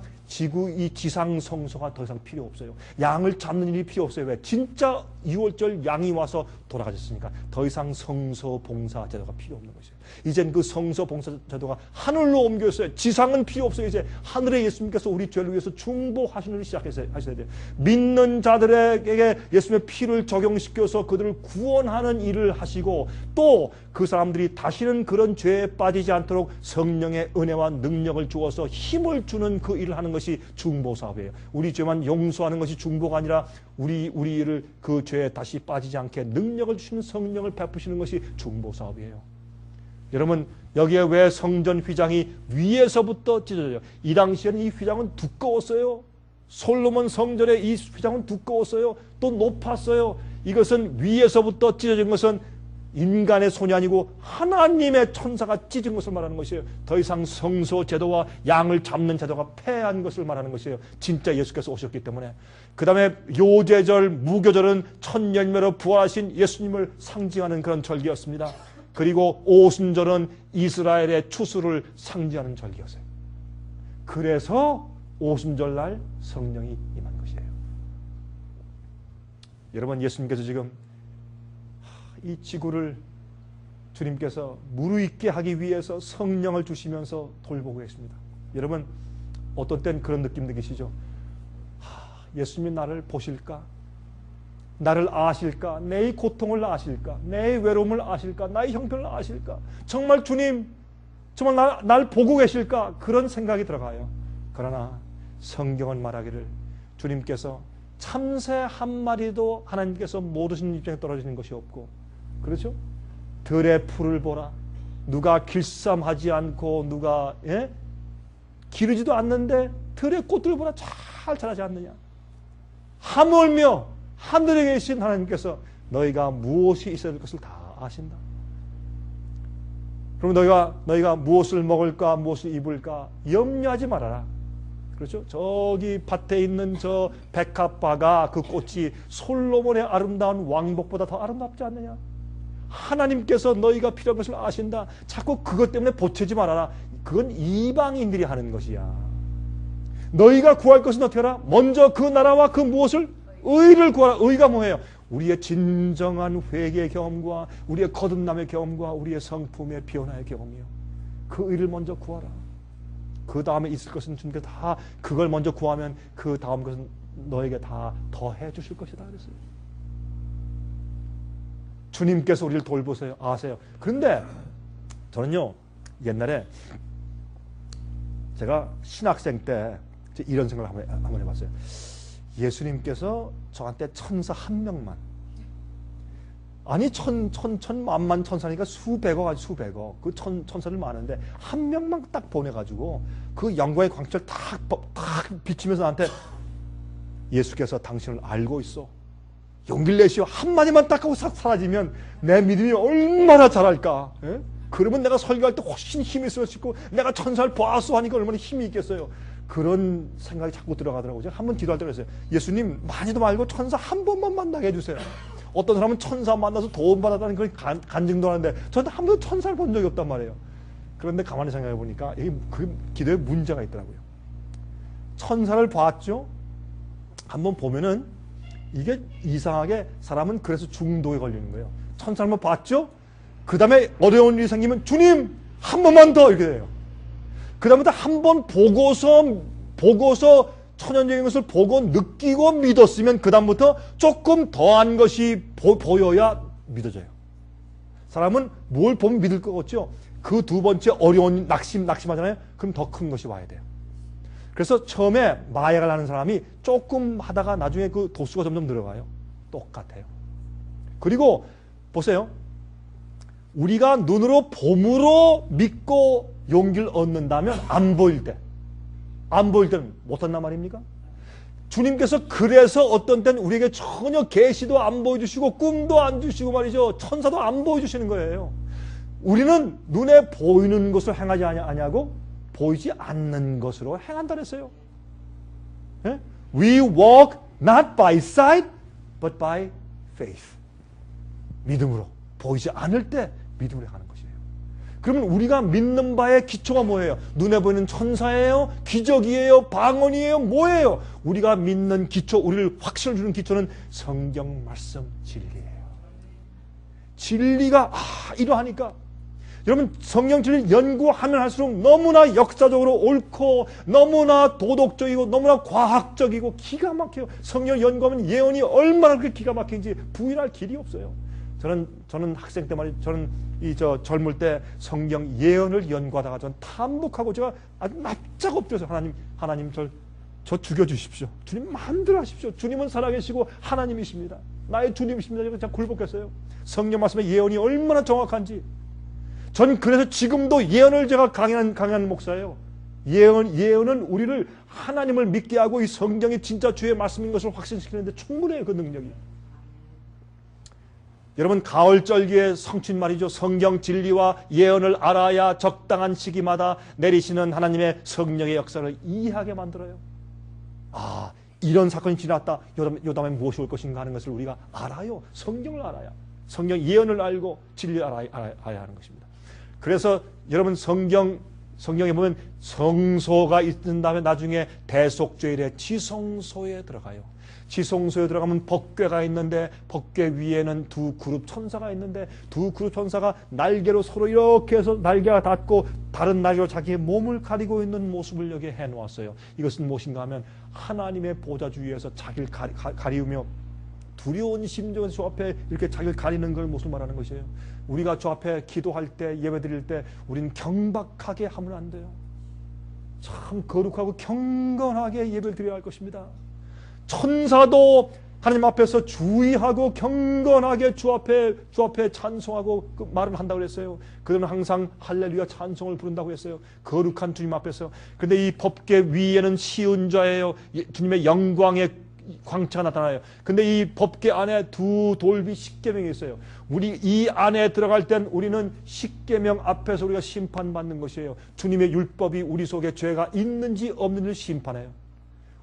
이 지상 성소가 더 이상 필요 없어요. 양을 잡는 일이 필요 없어요. 왜? 진짜 6월절 양이 와서 돌아가셨으니까 더 이상 성소 봉사 제도가 필요 없는 것이에요. 이젠 그 성소 봉사 제도가 하늘로 옮겼어요. 지상은 필요 없어요. 이제 하늘에 예수님께서 우리 죄를 위해서 중보하시는 일을 시작하셔야 돼요. 믿는 자들에게 예수님의 피를 적용시켜서 그들을 구원하는 일을 하시고, 또 그 사람들이 다시는 그런 죄에 빠지지 않도록 성령의 은혜와 능력을 주어서 힘을 주는 그 일을 하는 것이 중보 사업이에요. 우리 죄만 용서하는 것이 중보가 아니라 우리를 그 죄에 다시 빠지지 않게 능력을 주시는 성령을 베푸시는 것이 중보 사업이에요. 여러분, 여기에 왜 성전 휘장이 위에서부터 찢어져요? 이 당시에는 이 휘장은 두꺼웠어요. 솔로몬 성전의 이 휘장은 두꺼웠어요. 또 높았어요. 이것은 위에서부터 찢어진 것은 인간의 손이 아니고 하나님의 천사가 찢은 것을 말하는 것이에요. 더 이상 성소 제도와 양을 잡는 제도가 패한 것을 말하는 것이에요. 진짜 예수께서 오셨기 때문에. 그 다음에 요제절, 무교절은 천년매로 부활하신 예수님을 상징하는 그런 절기였습니다. 그리고 오순절은 이스라엘의 추수를 상징하는 절기였어요. 그래서 오순절날 성령이 임한 것이에요. 여러분, 예수님께서 지금 이 지구를 주님께서 무르익게 하기 위해서 성령을 주시면서 돌보고 계십니다. 여러분, 어떤 땐 그런 느낌 느끼시죠? 예수님이 나를 보실까? 나를 아실까? 내 이 고통을 아실까? 내 외로움을 아실까? 나의 형편을 아실까? 정말 주님, 정말 날 보고 계실까? 그런 생각이 들어가요. 그러나 성경은 말하기를 주님께서 참새 한 마리도 하나님께서 모르시는 입장에 떨어지는 것이 없고, 그렇죠? 들의 풀을 보라. 누가 길쌈하지 않고 누가 기르지도 않는데 들의 꽃들을 보라. 잘 자라지 않느냐? 하물며 하늘에 계신 하나님께서 너희가 무엇이 있어야 될 것을 다 아신다. 그럼 너희가 무엇을 먹을까, 무엇을 입을까 염려하지 말아라. 그렇죠? 저기 밭에 있는 저 백합화가, 그 꽃이 솔로몬의 아름다운 왕복보다 더 아름답지 않느냐? 하나님께서 너희가 필요한 것을 아신다. 자꾸 그것 때문에 보채지 말아라. 그건 이방인들이 하는 것이야. 너희가 구할 것은 어떻게 하라? 먼저 그 나라와 그 무엇을? 의를 구하라. 의가 뭐예요? 우리의 진정한 회개의 경험과 우리의 거듭남의 경험과 우리의 성품의 변화의 경험이요. 그 의를 먼저 구하라. 그 다음에 있을 것은 주님께서 다 그걸 먼저 구하면 그 다음 것은 너에게 다 더해 주실 것이다 그랬어요. 주님께서 우리를 돌보세요. 아세요. 그런데 저는요, 옛날에 제가 신학생 때 이런 생각을 한번 해봤어요. 예수님께서 저한테 천사 한 명만, 아니 천만만 천사니까 수백억 아주 수백억, 그 천사들 많은데 한 명만 딱 보내가지고 그 영광의 광채를 탁 비치면서 나한테 예수께서 당신을 알고 있어. 용기를 내시오. 한마디만 딱 하고 싹 사라지면 내 믿음이 얼마나 잘할까. 예? 그러면 내가 설교할 때 훨씬 힘이 있을 수 있고 내가 천사를 보았어 하니까 얼마나 힘이 있겠어요. 그런 생각이 자꾸 들어가더라고요. 제가 한번 기도할 때 그랬어요. 예수님 많이도 말고 천사 한 번만 만나게 해주세요. 어떤 사람은 천사 만나서 도움 받았다는 그런 간증도 하는데 저는 한 번도 천사를 본 적이 없단 말이에요. 그런데 가만히 생각해 보니까 그 기도에 문제가 있더라고요. 천사를 봤죠. 한번 보면은 이게 이상하게 사람은 그래서 중독에 걸리는 거예요. 천사를 한번 봤죠. 그 다음에 어려운 일이 생기면 주님 한 번만 더 이렇게 돼요. 그 다음부터 한 번 보고서 천연적인 것을 보고 느끼고 믿었으면 그 다음부터 조금 더한 것이 보여야 믿어져요. 사람은 뭘 보면 믿을 것 같죠. 그 두 번째 어려운 낙심하잖아요. 그럼 더 큰 것이 와야 돼요. 그래서 처음에 마약을 하는 사람이 조금 하다가 나중에 그 도수가 점점 늘어가요. 똑같아요. 그리고 보세요. 우리가 눈으로 봄으로 믿고 용기를 얻는다면 안 보일 때는 못한단 말입니까? 주님께서 그래서 어떤 때는 우리에게 전혀 계시도 안 보여주시고 꿈도 안 주시고 말이죠. 천사도 안 보여주시는 거예요. 우리는 눈에 보이는 것을 행하지 아니하고 보이지 않는 것으로 행한다 그랬어요. 예? We walk not by sight but by faith. 믿음으로 보이지 않을 때 믿음으로 가는 것이에요. 그러면 우리가 믿는 바의 기초가 뭐예요? 눈에 보이는 천사예요? 기적이에요? 방언이에요? 뭐예요? 우리가 믿는 기초, 우리를 확신을 주는 기초는 성경 말씀 진리예요. 진리가 이러하니까 여러분 성경 진리를 연구하면 할수록 너무나 역사적으로 옳고 너무나 도덕적이고 너무나 과학적이고 기가 막혀요. 성경 연구하면 예언이 얼마나 그렇게 기가 막힌지 부인할 길이 없어요. 저는 학생 때 말이죠. 저는 젊을 때 성경 예언을 연구하다가 전 탐복하고 제가 아주 납작 엎드려서 하나님 저 죽여주십시오. 주님 마음대로 하십시오. 주님은 살아계시고 하나님이십니다. 나의 주님이십니다. 제가 굴복했어요. 성경 말씀의 예언이 얼마나 정확한지. 전 그래서 지금도 예언을 제가 강연하는 목사예요. 예언은 우리를 하나님을 믿게 하고 이 성경이 진짜 주의 말씀인 것을 확신시키는데 충분해요. 그 능력이. 여러분 가을절기에 성춘 말이죠. 성경 진리와 예언을 알아야 적당한 시기마다 내리시는 하나님의 성령의 역사를 이해하게 만들어요. 이런 사건이 지났다. 요담에 무엇이 올 것인가 하는 것을 우리가 알아요. 성경을 알아야. 성경 예언을 알고 진리를 알아야 하는 것입니다. 그래서 여러분 성경에 보면 성소가 있는 다음에 나중에 대속죄일에 지성소에 들어가요. 지성소에 들어가면 법궤가 있는데 법궤 위에는 두 그룹 천사가 있는데 두 그룹 천사가 날개로 서로 이렇게 해서 날개가 닿고 다른 날개로 자기의 몸을 가리고 있는 모습을 여기에 해놓았어요. 이것은 무엇인가 하면 하나님의 보좌주 위에서 자기를 가리우며 두려운 심정에서 주 앞에 이렇게 자기를 가리는 걸 모습을 말하는 것이에요. 우리가 주 앞에 기도할 때 예배 드릴 때 우리는 경박하게 하면 안 돼요. 참 거룩하고 경건하게 예배를 드려야 할 것입니다. 천사도 하나님 앞에서 주의하고 경건하게 주 앞에 찬송하고 그 말을 한다고 그랬어요. 그들은 항상 할렐루야 찬송을 부른다고 했어요. 거룩한 주님 앞에서. 근데 이 법궤 위에는 시은자예요. 주님의 영광의 광채가 나타나요. 근데 이 법궤 안에 두 돌비 십계명이 있어요. 우리 이 안에 들어갈 땐 우리는 십계명 앞에서 우리가 심판받는 것이에요. 주님의 율법이 우리 속에 죄가 있는지 없는지를 심판해요.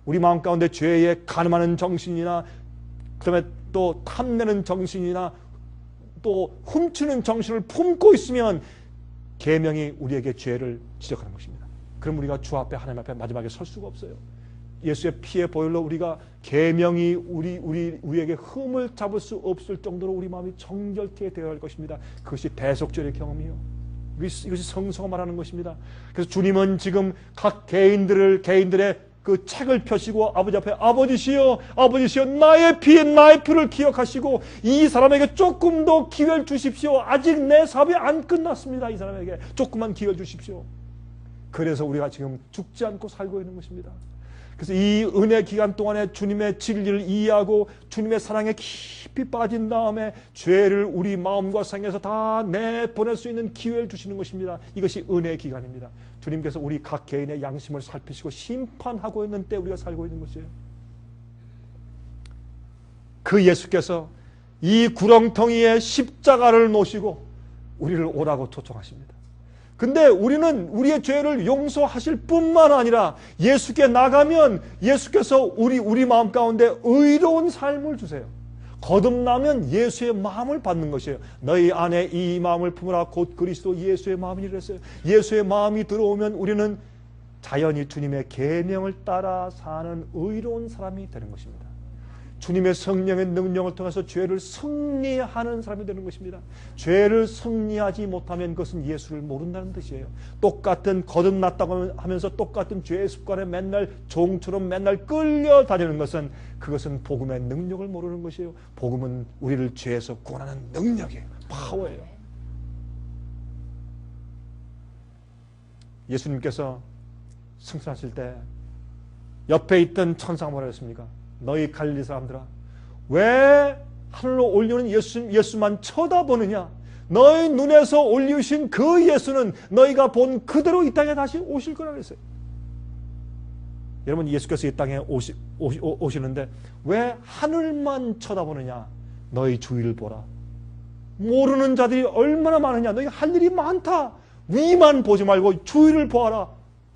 우리 마음 가운데 죄에 가늠하는 정신이나 그다음에 또 탐내는 정신이나 또 훔치는 정신을 품고 있으면 계명이 우리에게 죄를 지적하는 것입니다. 그럼 우리가 주 앞에 하나님 앞에 마지막에 설 수가 없어요. 예수의 피의 보혈로 우리가 계명이 우리에게 흠을 잡을 수 없을 정도로 우리 마음이 정결케 되어야 할 것입니다. 그것이 대속죄의 경험이요. 이것이 성서가 말하는 것입니다. 그래서 주님은 지금 각 개인들의 그 책을 펴시고 아버지 앞에 아버지시여 나의 피를 기억하시고 이 사람에게 조금 더 기회를 주십시오. 아직 내 사업이 안 끝났습니다. 이 사람에게 조금만 기회를 주십시오. 그래서 우리가 지금 죽지 않고 살고 있는 것입니다. 그래서 이 은혜 기간 동안에 주님의 진리를 이해하고 주님의 사랑에 깊이 빠진 다음에 죄를 우리 마음과 생에서 다 내보낼 수 있는 기회를 주시는 것입니다. 이것이 은혜 기간입니다. 주님께서 우리 각 개인의 양심을 살피시고 심판하고 있는 때 우리가 살고 있는 것이에요. 그 예수께서 이 구렁텅이에 십자가를 놓으시고 우리를 오라고 초청하십니다. 근데 우리는 우리의 죄를 용서하실 뿐만 아니라 예수께 나가면 예수께서 우리 마음 가운데 의로운 삶을 주세요. 거듭나면 예수의 마음을 받는 것이에요. 너희 안에 이 마음을 품으라 곧 그리스도 예수의 마음이라 그랬어요. 예수의 마음이 들어오면 우리는 자연히 주님의 계명을 따라 사는 의로운 사람이 되는 것입니다. 주님의 성령의 능력을 통해서 죄를 승리하는 사람이 되는 것입니다. 죄를 승리하지 못하면 그것은 예수를 모른다는 뜻이에요. 똑같은 거듭났다고 하면서 똑같은 죄의 습관에 맨날 종처럼 맨날 끌려다니는 것은 그것은 복음의 능력을 모르는 것이에요. 복음은 우리를 죄에서 구원하는 능력이에요. 파워예요. 예수님께서 승천하실 때 옆에 있던 천사가 뭐라 했습니까? 너희 갈릴리 사람들아, 왜 하늘로 올려오는 예수만 쳐다보느냐? 너희 눈에서 올리우신 그 예수는 너희가 본 그대로 이 땅에 다시 오실 거라 그랬어요. 여러분, 예수께서 이 땅에 오시는데 왜 하늘만 쳐다보느냐? 너희 주위를 보라. 모르는 자들이 얼마나 많으냐? 너희 할 일이 많다. 위만 보지 말고 주위를 보아라.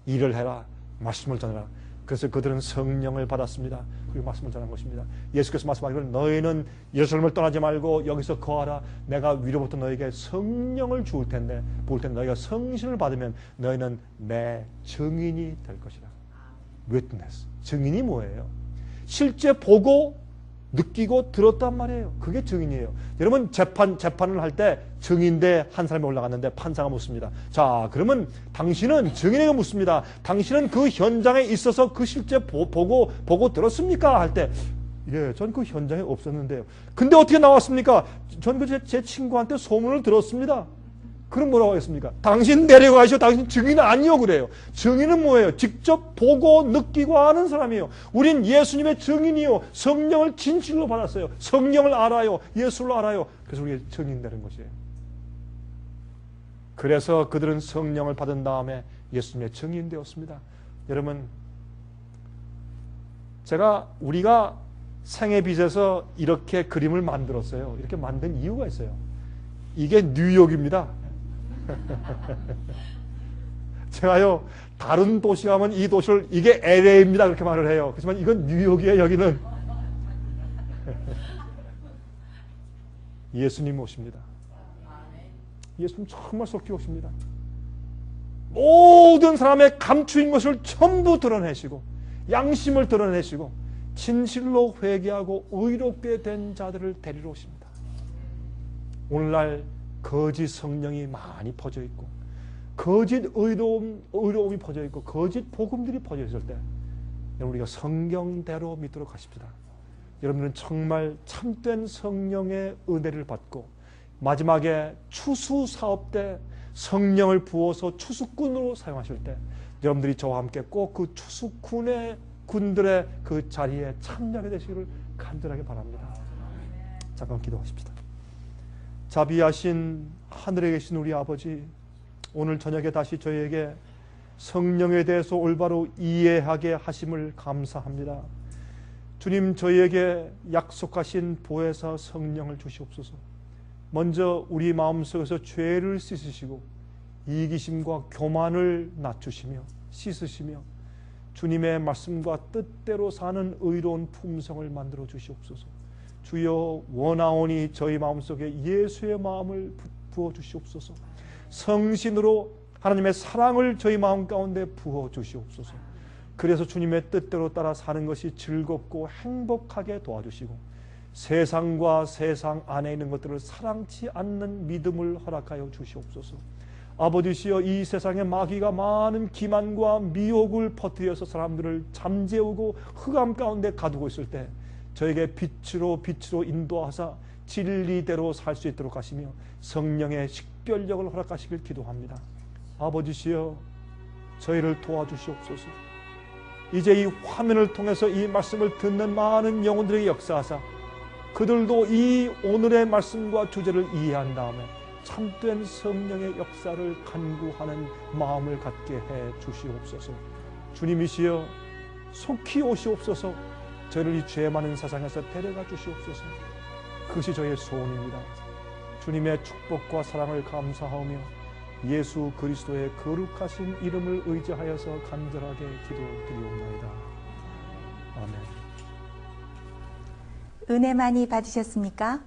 일을 해라. 말씀을 전해라. 그래서 그들은 성령을 받았습니다. 그리고 말씀을 전한 것입니다. 예수께서 말씀하기를 너희는 예루살렘을 떠나지 말고 여기서 거하라. 내가 위로부터 너에게 성령을 부을 텐데 너희가 성신을 받으면 너희는 내 증인이 될 것이라. Witness. 증인이 뭐예요? 실제 보고 느끼고 들었단 말이에요. 그게 증인이에요. 여러분, 재판을 할 때 증인대 한 사람이 올라갔는데 판사가 묻습니다. 자, 그러면 당신은 증인에게 묻습니다. 당신은 그 현장에 있어서 그 실제 보고 들었습니까? 할 때, 예, 전 그 현장에 없었는데요. 근데 어떻게 나왔습니까? 전 그 제 친구한테 소문을 들었습니다. 그럼 뭐라고 하겠습니까? 당신 내려가시오. 당신 증인 아니요. 그래요. 증인은 뭐예요? 직접 보고 느끼고 아는 사람이에요. 우린 예수님의 증인이요. 성령을 진실로 받았어요. 성령을 알아요. 예수를 알아요. 그래서 우리가 증인 되는 것이에요. 그래서 그들은 성령을 받은 다음에 예수님의 증인 되었습니다. 여러분, 우리가 생애빛에서 이렇게 그림을 만들었어요. 이렇게 만든 이유가 있어요. 이게 뉴욕입니다. 제가요, 다른 도시 가면 이 도시를 이게 LA입니다 그렇게 말을 해요. 그렇지만 이건 뉴욕이에요. 여기는 예수님 오십니다. 예수님 정말 속히 오십니다. 모든 사람의 감추인 것을 전부 드러내시고 양심을 드러내시고 진실로 회개하고 의롭게 된 자들을 데리러 오십니다. 오늘날 거짓 성령이 많이 퍼져 있고 거짓 의로움이 퍼져 있고 거짓 복음들이 퍼져 있을 때 여러분, 우리가 성경대로 믿도록 하십시다. 여러분들은 정말 참된 성령의 은혜를 받고 마지막에 추수 사업 때 성령을 부어서 추수꾼으로 사용하실 때 여러분들이 저와 함께 꼭 그 추수꾼들의 그 자리에 참여하게 되시기를 간절하게 바랍니다. 잠깐 기도하십시다. 자비하신 하늘에 계신 우리 아버지, 오늘 저녁에 다시 저희에게 성령에 대해서 올바로 이해하게 하심을 감사합니다. 주님, 저희에게 약속하신 보혜사 성령을 주시옵소서. 먼저 우리 마음속에서 죄를 씻으시고 이기심과 교만을 낮추시며 씻으시며 주님의 말씀과 뜻대로 사는 의로운 품성을 만들어 주시옵소서. 주여, 원하오니 저희 마음속에 예수의 마음을 부어 주시옵소서. 성신으로 하나님의 사랑을 저희 마음 가운데 부어 주시옵소서. 그래서 주님의 뜻대로 따라 사는 것이 즐겁고 행복하게 도와주시고 세상과 세상 안에 있는 것들을 사랑치 않는 믿음을 허락하여 주시옵소서. 아버지시여, 이 세상에 마귀가 많은 기만과 미혹을 퍼뜨려서 사람들을 잠재우고 흑암 가운데 가두고 있을 때 저에게 빛으로 인도하사 진리대로 살 수 있도록 하시며 성령의 식별력을 허락하시길 기도합니다. 아버지시여, 저희를 도와주시옵소서. 이제 이 화면을 통해서 이 말씀을 듣는 많은 영혼들에게 역사하사 그들도 이 오늘의 말씀과 주제를 이해한 다음에 참된 성령의 역사를 간구하는 마음을 갖게 해 주시옵소서. 주님이시여, 속히 오시옵소서. 저를 이 죄 많은 세상에서 데려가 주시옵소서. 그것이 저의 소원입니다. 주님의 축복과 사랑을 감사하며 예수 그리스도의 거룩하신 이름을 의지하여서 간절하게 기도드리옵나이다. 아멘. 은혜 많이 받으셨습니까?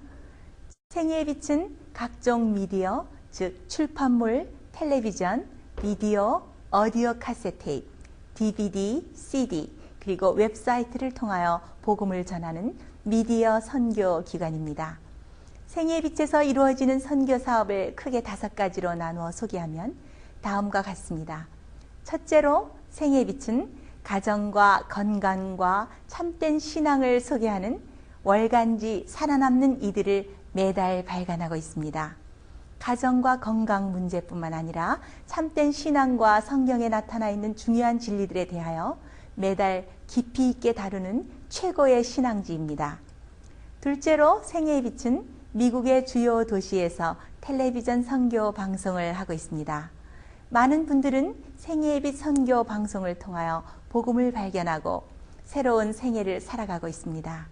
생애의 빛은 각종 미디어, 즉 출판물, 텔레비전, 비디오, 오디오 카세트 테이프, DVD, CD, 그리고 웹사이트를 통하여 복음을 전하는 미디어 선교 기관입니다. 생애의 빛에서 이루어지는 선교 사업을 크게 5가지로 나누어 소개하면 다음과 같습니다. 첫째로 생애의 빛은 가정과 건강과 참된 신앙을 소개하는 월간지 살아남는 이들을 매달 발간하고 있습니다. 가정과 건강 문제뿐만 아니라 참된 신앙과 성경에 나타나 있는 중요한 진리들에 대하여 매달 깊이 있게 다루는 최고의 신앙지입니다. 둘째로 생애의 빛은 미국의 주요 도시에서 텔레비전 선교 방송을 하고 있습니다. 많은 분들은 생애의 빛 선교 방송을 통하여 복음을 발견하고 새로운 생애를 살아가고 있습니다.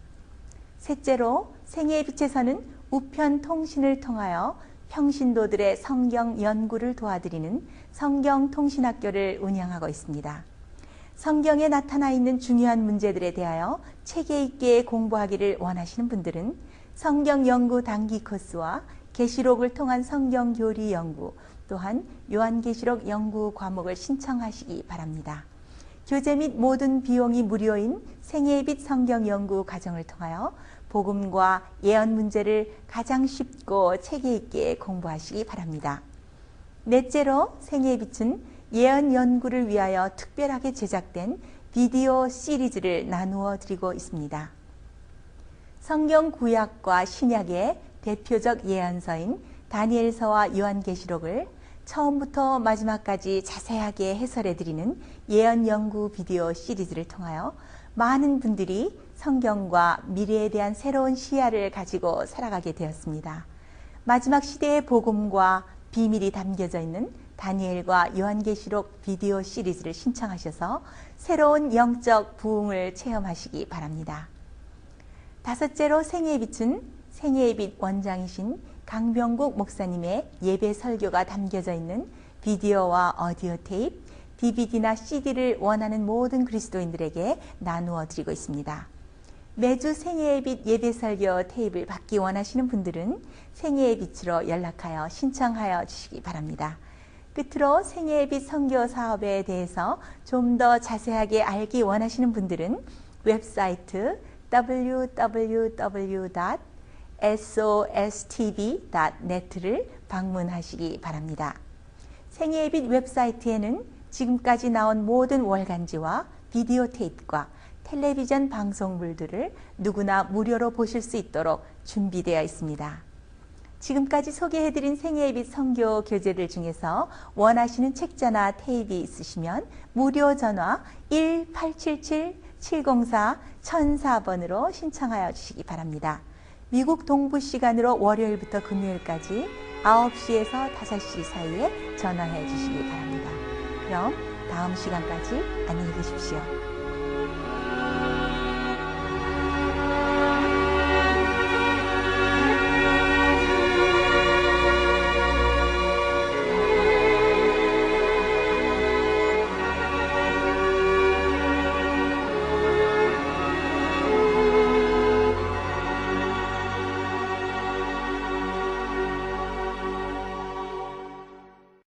셋째로 생애의 빛에서는 우편 통신을 통하여 평신도들의 성경 연구를 도와드리는 성경통신학교를 운영하고 있습니다. 성경에 나타나 있는 중요한 문제들에 대하여 체계 있게 공부하기를 원하시는 분들은 성경 연구 단기 코스와 계시록을 통한 성경 교리 연구, 또한 요한계시록 연구 과목을 신청하시기 바랍니다. 교재 및 모든 비용이 무료인 생애의 빛 성경 연구 과정을 통하여 복음과 예언 문제를 가장 쉽고 체계 있게 공부하시기 바랍니다. 넷째로 생애의 빛은 예언 연구를 위하여 특별하게 제작된 비디오 시리즈를 나누어 드리고 있습니다. 성경 구약과 신약의 대표적 예언서인 다니엘서와 요한계시록을 처음부터 마지막까지 자세하게 해설해 드리는 예언 연구 비디오 시리즈를 통하여 많은 분들이 성경과 미래에 대한 새로운 시야를 가지고 살아가게 되었습니다. 마지막 시대의 복음과 비밀이 담겨져 있는 다니엘과 요한계시록 비디오 시리즈를 신청하셔서 새로운 영적 부흥을 체험하시기 바랍니다. 다섯째로 생애의 빛은 생애의 빛 원장이신 강병국 목사님의 예배 설교가 담겨져 있는 비디오와 오디오 테이프, DVD나 CD를 원하는 모든 그리스도인들에게 나누어 드리고 있습니다. 매주 생애의 빛 예배 설교 테이프를 받기 원하시는 분들은 생애의 빛으로 연락하여 신청하여 주시기 바랍니다. 끝으로 생애의 빛 선교 사업에 대해서 좀 더 자세하게 알기 원하시는 분들은 웹사이트 www.sostv.net를 방문하시기 바랍니다. 생애의 빛 웹사이트에는 지금까지 나온 모든 월간지와 비디오 테이프과 텔레비전 방송물들을 누구나 무료로 보실 수 있도록 준비되어 있습니다. 지금까지 소개해드린 생애의 빛 선교 교재들 중에서 원하시는 책자나 테이프 있으시면 무료 전화 1877-704-1004번으로 신청하여 주시기 바랍니다. 미국 동부 시간으로 월요일부터 금요일까지 9시에서 5시 사이에 전화해 주시기 바랍니다. 그럼 다음 시간까지 안녕히 계십시오.